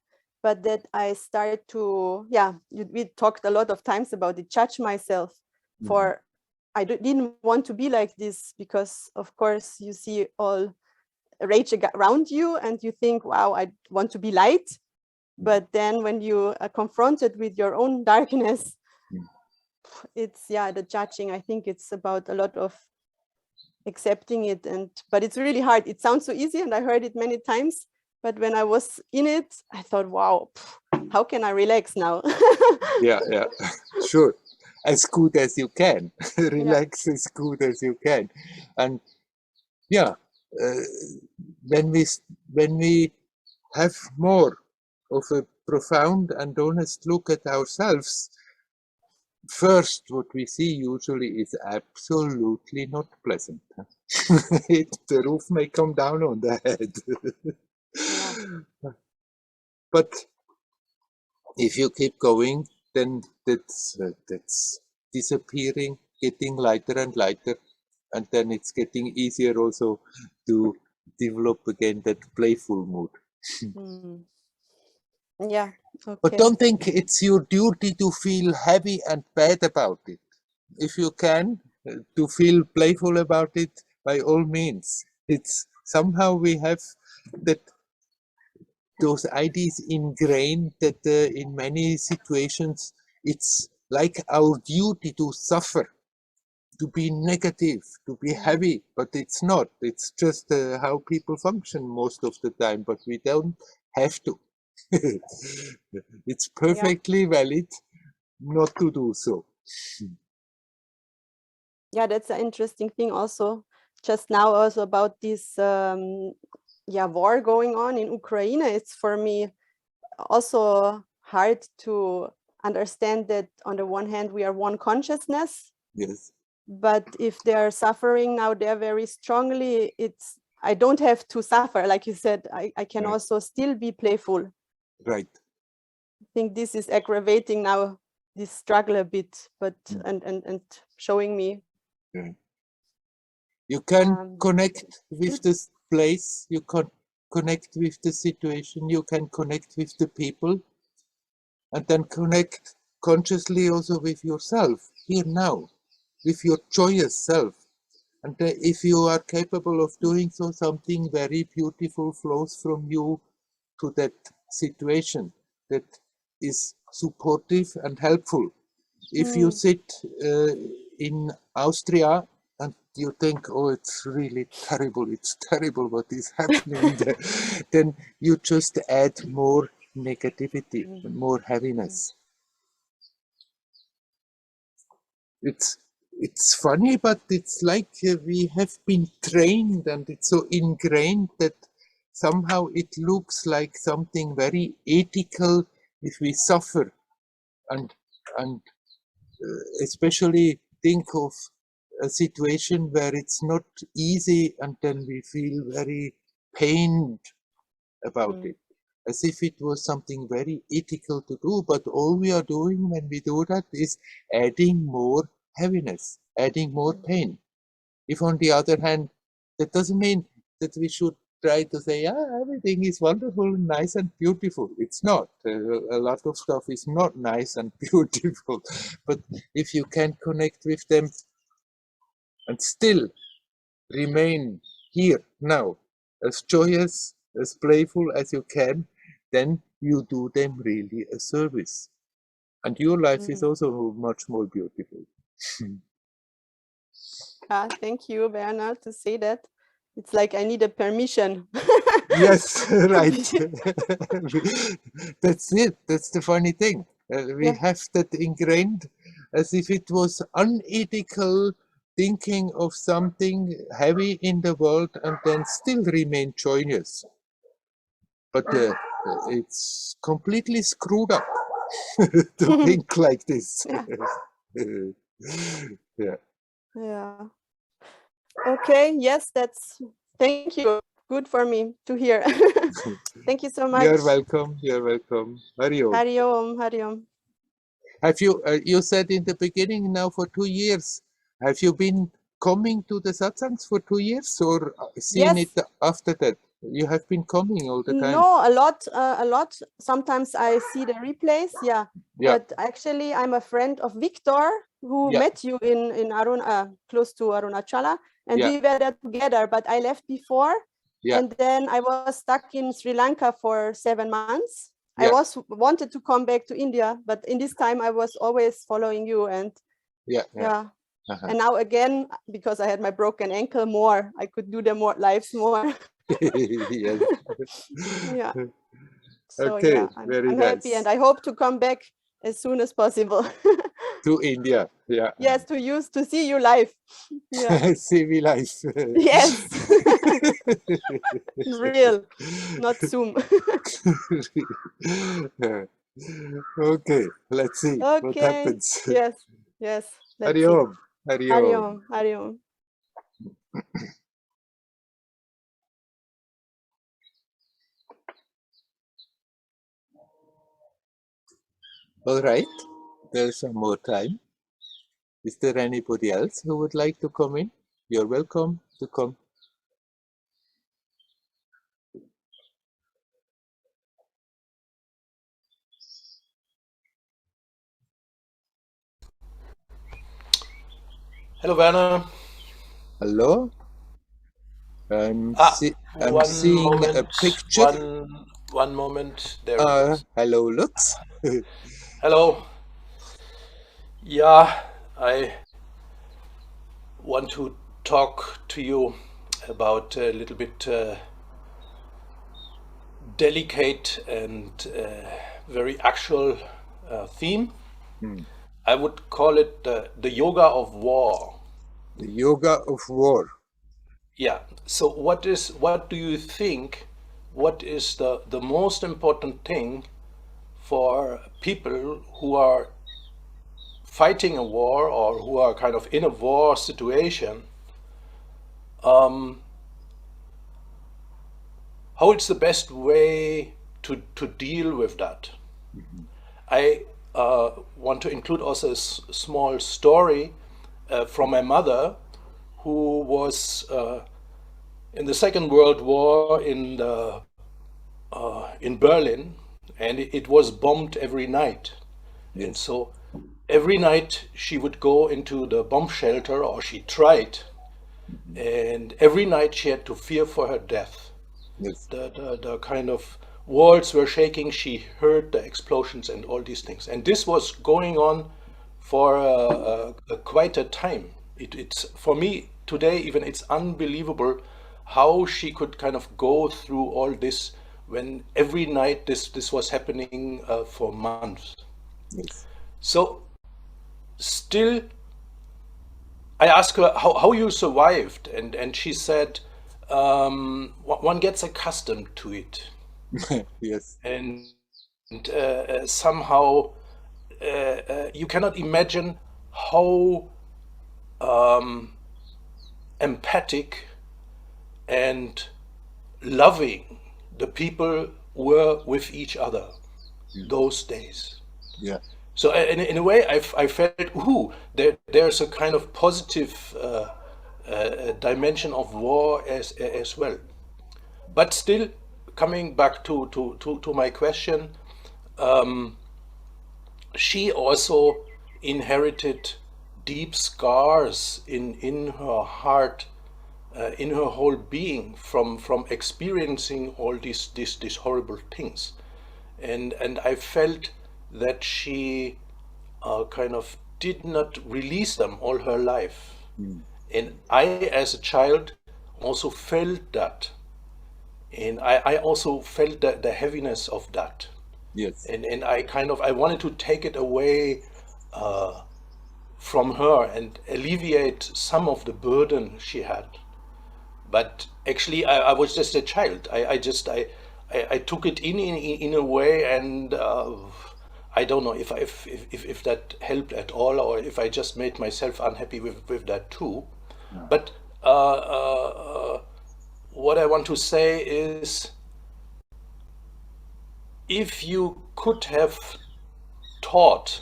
but that I start to, we talked a lot of times about it, judge myself for, I didn't want to be like this because of course you see all rage around you and you think, wow, I want to be light. But then when you are confronted with your own darkness, it's, the judging, I think it's about a lot of accepting it, but it's really hard. It sounds so easy and I heard it many times, but when I was in it, I thought, wow, how can I relax now? Yeah, sure. As good as you can. Relax as good as you can. And when we have more of a profound and honest look at ourselves, first what we see usually is absolutely not pleasant. The roof may come down on the head. But if you keep going, then that's disappearing, getting lighter and lighter, and then it's getting easier also to develop again that playful mood. Yeah. Okay. But don't think it's your duty to feel heavy and bad about it. If you can, to feel playful about it, by all means. It's somehow we have those ideas ingrained that in many situations it's like our duty to suffer, to be negative, to be heavy, but it's not. It's just how people function most of the time, but we don't have to. It's perfectly valid not to do so. Yeah, that's an interesting thing also. Just now also about this war going on in Ukraine. It's for me also hard to understand that on the one hand we are one consciousness. Yes. But if they are suffering now there very strongly, I don't have to suffer. Like you said, I can also still be playful. Right. I think this is aggravating now this struggle a bit, but and showing me. You can connect with this place, you can connect with the situation, you can connect with the people, and then connect consciously also with yourself, here now, with your joyous self. And if you are capable of doing so, something very beautiful flows from you to that situation that is supportive and helpful. If you sit in Austria and you think, oh, it's really terrible what is happening there, then you just add more negativity, more heaviness. It's funny, but it's like we have been trained and it's so ingrained that somehow it looks like something very ethical if we suffer, and especially think of a situation where it's not easy and then we feel very pained about it, as if it was something very ethical to do. But all we are doing when we do that is adding more heaviness, adding more pain. If on the other hand, that doesn't mean that we should try to say, everything is wonderful and nice and beautiful. It's not. A lot of stuff is not nice and beautiful. But if you can connect with them and still remain here now, as joyous, as playful as you can, then you do them really a service. And your life is also much more beautiful. Thank you, Werner, to say that. It's like I need a permission. Yes, right. That's it. That's the funny thing. We have that ingrained as if it was unethical thinking of something heavy in the world and then still remain joyous. But it's completely screwed up to think like this. Yeah. Okay. Yes, thank you. Good for me to hear. Thank you so much. You're welcome. You're welcome. Hari Om. Hari Om. Hari Om. Have you, you said in the beginning now for 2 years, have you been coming to the satsangs for 2 years or seen it after that? You have been coming all the time. No, a lot. Sometimes I see the replays. Yeah. But actually, I'm a friend of Victor, who met you in close to Arunachala, and we were there together. But I left before, and then I was stuck in Sri Lanka for 7 months. I wanted to come back to India, but in this time I was always following you, and and now again, because I had my broken ankle more, I could do the more lives more. Yeah. So okay, I'm happy, and I hope to come back as soon as possible. To India, Yes, to see you live. See me live. Yes. Real, not Zoom. Okay, let's see what happens. Yes. Hari Om. Hari Om. Hari Om. All right, there's some more time. Is there anybody else who would like to come in? You're welcome to come. Hello, Werner. Hello. I'm seeing moment, a picture. One moment. There it is. Hello, Lutz. Hello. Yeah, I want to talk to you about a little bit delicate and very actual theme. I would call it the yoga of war. The yoga of war. Yeah. So what do you think, what is the most important thing for people who are fighting a war or who are kind of in a war situation? How it's the best way to deal with that? I want to include also a small story from my mother, who was in the Second World War in Berlin, and it was bombed every night. And so every night she would go into the bomb shelter, or she tried, and every night she had to fear for her death. The kind of walls were shaking, she heard the explosions and all these things. And this was going on for quite a time. It's for me today even it's unbelievable how she could kind of go through all this when every night this was happening for months. Yes. So still I asked her how you survived, and she said one gets accustomed to it, Yes. and somehow you cannot imagine how empathic and loving the people were with each other those days. Yeah. So in a way, I felt, ooh, there's a kind of positive dimension of war as well. But still, coming back to my question, she also inherited deep scars in her heart, in her whole being from experiencing all these horrible things, and I felt that she kind of did not release them all her life. And I, as a child, also felt that. And I also felt the heaviness of that. Yes. And I wanted to take it away from her and alleviate some of the burden she had. But actually, I was just a child. I took it in a way, and I don't know if that helped at all, or if I just made myself unhappy with that too. But what I want to say is, if you could have taught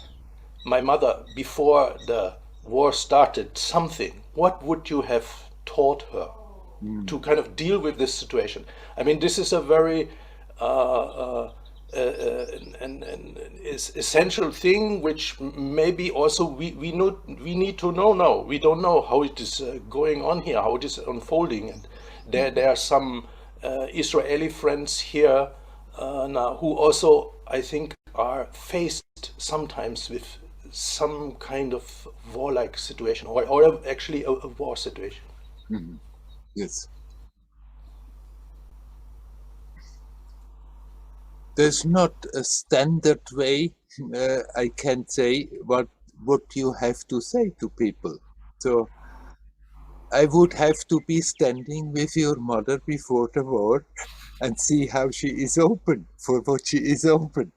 my mother before the war started something, what would you have taught her to kind of deal with this situation? I mean, this is a very an essential thing, which maybe also we need to know now. We don't know how it is going on here, how it is unfolding, and there are some Israeli friends here now who also, I think, are faced sometimes with some kind of warlike situation, or actually a war situation. Yes. There's not a standard way I can say what you have to say to people. So I would have to be standing with your mother before the war and see how she is open for what she is open.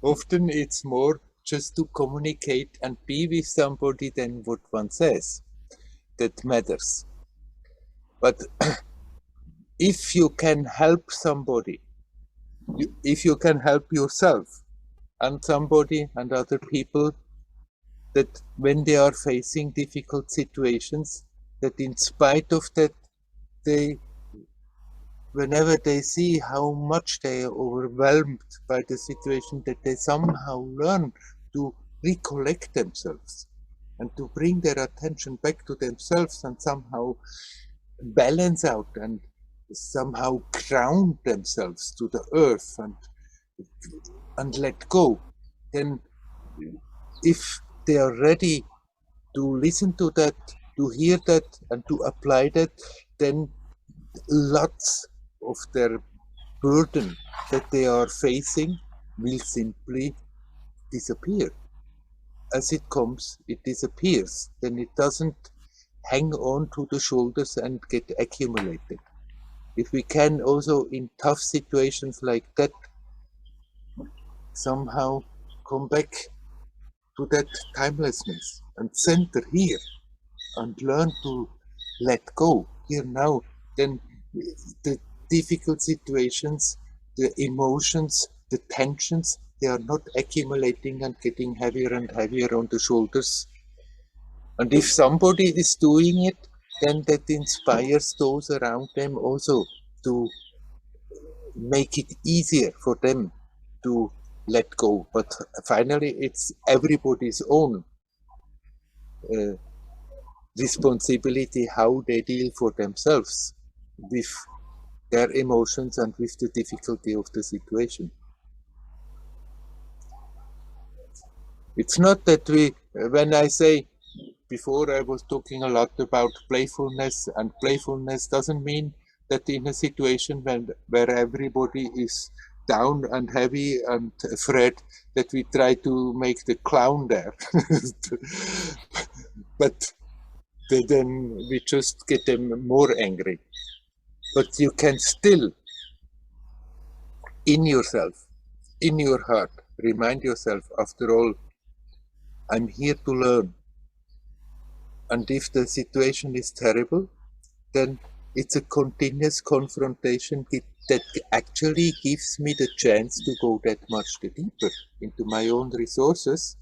Often it's more just to communicate and be with somebody than what one says that matters. But if you can help somebody, if you can help yourself and somebody and other people, that when they are facing difficult situations, that in spite of that, they, whenever they see how much they are overwhelmed by the situation, that they somehow learn to recollect themselves and to bring their attention back to themselves and somehow balance out and somehow ground themselves to the earth and let go. Then if they are ready to listen to that, to hear that, and to apply that, then lots of their burden that they are facing will simply disappear. As it comes, it disappears. Then it doesn't hang on to the shoulders and get accumulated. If we can also, in tough situations like that, somehow come back to that timelessness and center here and learn to let go here now, then the difficult situations, the emotions, the tensions, they are not accumulating and getting heavier and heavier on the shoulders. And if somebody is doing it, then that inspires those around them also to make it easier for them to let go. But finally, it's everybody's own responsibility how they deal for themselves with their emotions and with the difficulty of the situation. It's not that we when I say, before I was talking a lot about playfulness, and playfulness doesn't mean that in a situation where everybody is down and heavy and afraid, that we try to make the clown there. But then we just get them more angry. But you can still, in yourself, in your heart, remind yourself, after all, I'm here to learn. And if the situation is terrible, then it's a continuous confrontation that actually gives me the chance to go that much deeper into my own resources,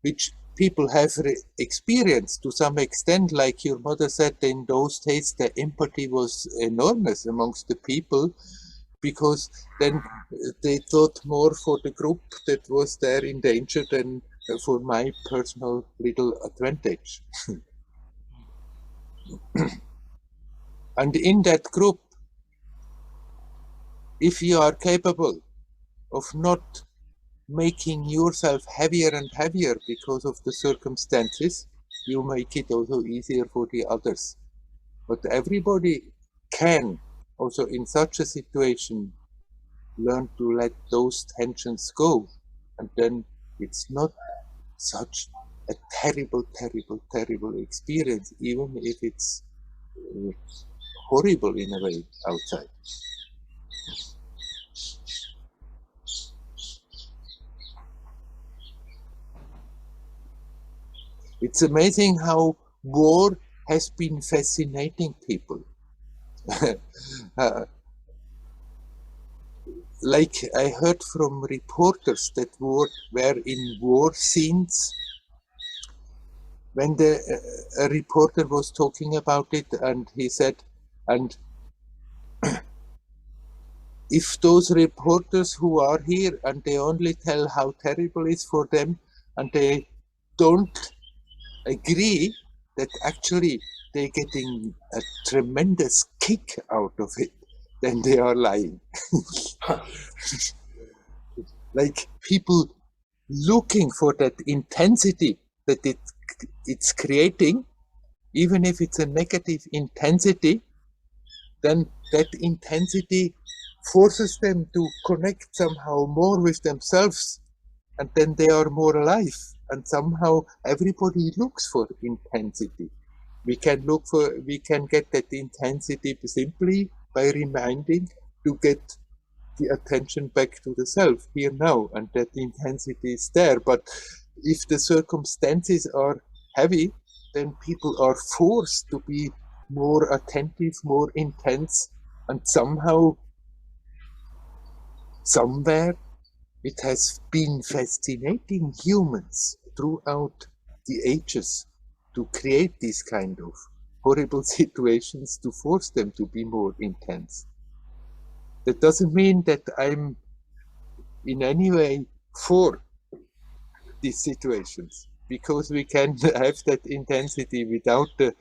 which people have experienced to some extent. Like your mother said, in those days the empathy was enormous amongst the people, because then they thought more for the group that was there in danger than for my personal little advantage. And in that group, if you are capable of not making yourself heavier and heavier because of the circumstances, you make it also easier for the others. But everybody can also in such a situation learn to let those tensions go, and then it's not such a terrible, terrible, terrible experience, even if it's horrible in a way outside. It's amazing how war has been fascinating people. Like I heard from reporters that were in war scenes, when a reporter was talking about it, and he said, and if those reporters who are here and they only tell how terrible it is for them, and they don't agree that actually they're getting a tremendous kick out of it, then they are lying. Like people looking for that intensity that it's creating, even if it's a negative intensity, then that intensity forces them to connect somehow more with themselves, and then they are more alive. And somehow everybody looks for intensity. We can get that intensity simply by reminding to get the attention back to the self here now, and that intensity is there. But if the circumstances are heavy, then people are forced to be more attentive, more intense, and somehow, somewhere, it has been fascinating humans throughout the ages to create these kind of horrible situations to force them to be more intense. That doesn't mean that I'm in any way for these situations, because we can have that intensity without the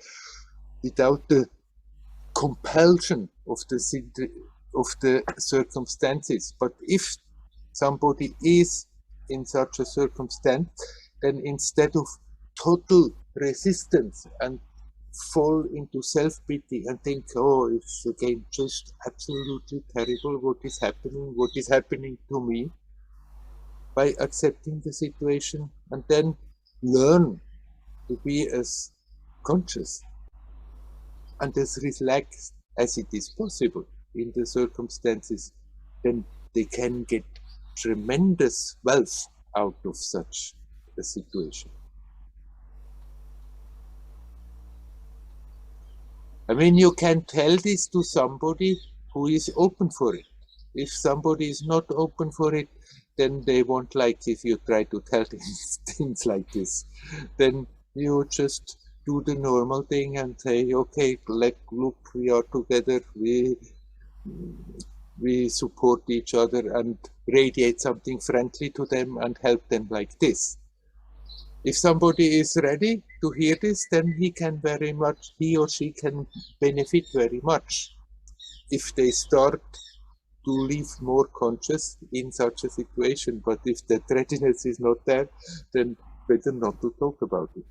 compulsion of the circumstances. But if somebody is in such a circumstance, then instead of total resistance and fall into self-pity and think, oh, it's again just absolutely terrible what is happening to me, by accepting the situation and then learn to be as conscious and as relaxed as it is possible in the circumstances, then they can get tremendous wealth out of such a situation. I mean, you can tell this to somebody who is open for it. If somebody is not open for it, then they won't like if you try to tell them things like this. Then you just do the normal thing and say, okay, look, we are together, we support each other, and radiate something friendly to them and help them like this. If somebody is ready to hear this, then he or she can benefit very much if they start to live more conscious in such a situation. But if that readiness is not there, then better not to talk about it.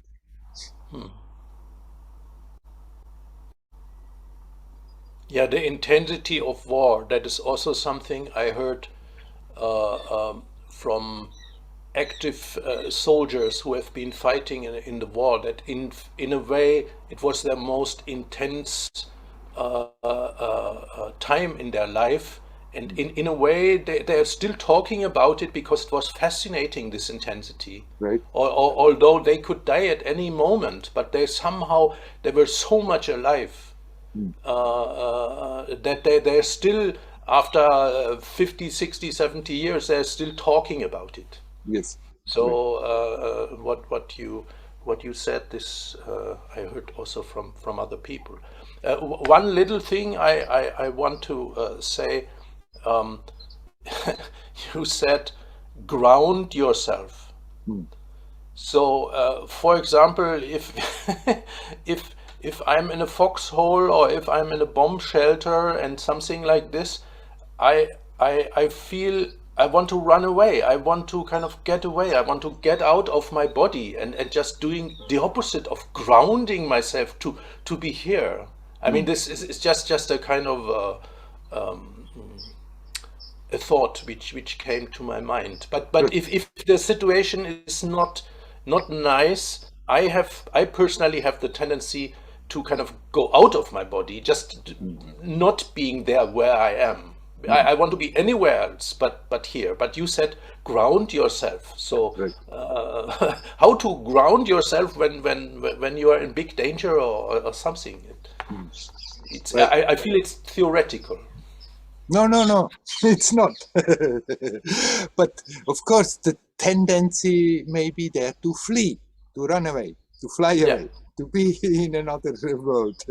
Yeah, the intensity of war, that is also something I heard from active soldiers who have been fighting in the war, that in a way it was their most intense time in their life. And in a way, they're still talking about it because it was fascinating, this intensity. Right. Although they could die at any moment, but they were so much alive that they're still, after 50, 60, 70 years, they're still talking about it. Yes. So what you said, this I heard also from other people. One little thing I want to say. You said ground yourself. So, for example, if if I'm in a foxhole or if I'm in a bomb shelter and something like this, I feel I want to run away. I want to kind of get away. I want to get out of my body and just doing the opposite of grounding myself to be here. I mean, this is just a kind of a thought which came to my mind. But if the situation is not nice, I personally have the tendency to kind of go out of my body, just not being there where I am. I want to be anywhere else but here. But you said ground yourself. So how to ground yourself when you are in big danger or something? I feel it's theoretical. No, it's not. But of course, the tendency may be there to flee, to run away, to fly away, to be in another world,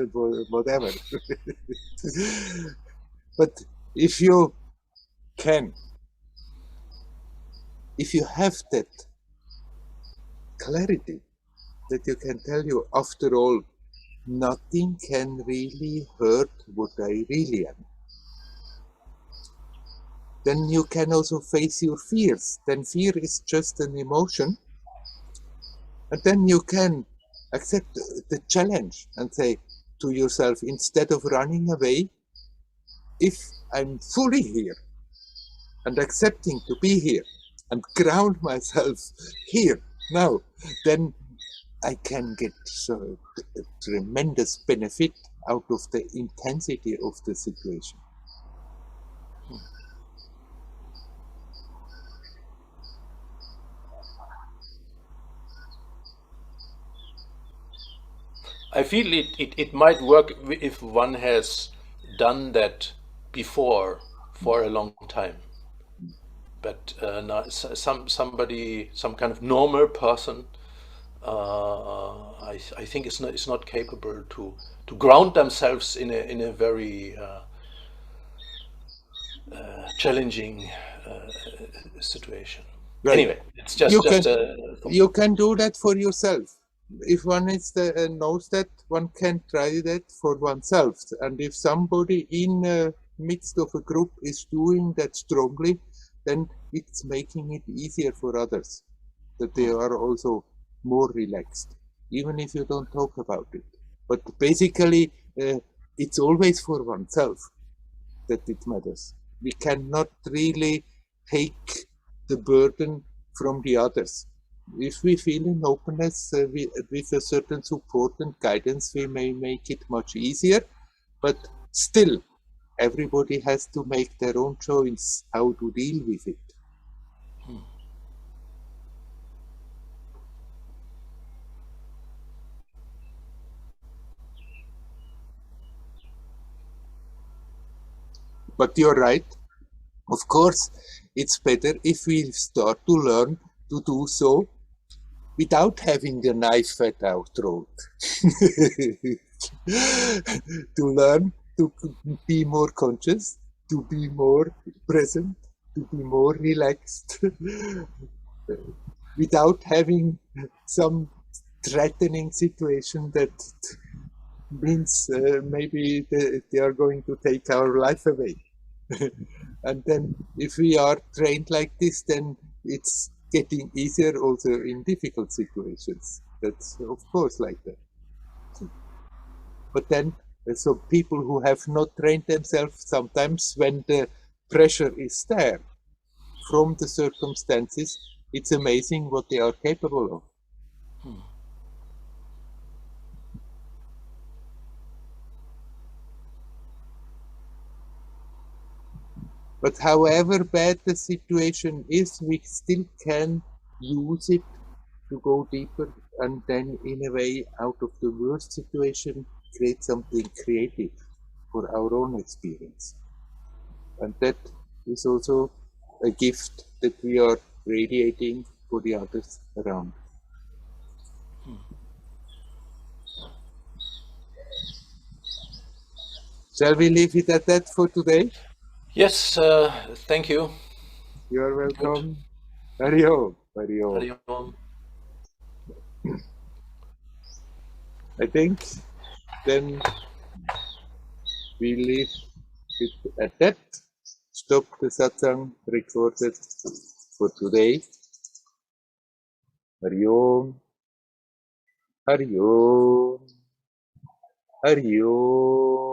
whatever. But if you have that clarity, that you can tell you, after all, nothing can really hurt what I really am, then you can also face your fears. Then fear is just an emotion. And then you can accept the challenge and say to yourself, instead of running away, if I'm fully here and accepting to be here and ground myself here now, then I can get a tremendous benefit out of the intensity of the situation. I feel it might work if one has done that before for a long time. But now some kind of normal person, I think is not capable to ground themselves in a very challenging situation. Right. Anyway, it's just you can do that for yourself. If one knows that, one can try that for oneself. And if somebody in the midst of a group is doing that strongly, then it's making it easier for others, that they are also more relaxed, even if you don't talk about it. But basically, it's always for oneself that it matters. We cannot really take the burden from the others. If we feel an openness with a certain support and guidance, we may make it much easier, but still, everybody has to make their own choice how to deal with it. But you're right. Of course, it's better if we start to learn to do so without having the knife at our throat. To learn to be more conscious, to be more present, to be more relaxed, without having some threatening situation that means maybe they are going to take our life away. And then if we are trained like this, then it's getting easier also in difficult situations. That's of course like that. But then, so people who have not trained themselves, sometimes when the pressure is there from the circumstances, it's amazing what they are capable of. But however bad the situation is, we still can use it to go deeper and then in a way out of the worst situation create something creative for our own experience. And that is also a gift that we are radiating for the others around. Shall we leave it at that for today? Yes, thank you. You are Good. welcome. Hari Om. Hari Om. Hari Om. I think then we leave it at that. Stop the satsang recorded for today. Hari Om. Hari Om. Hari Om.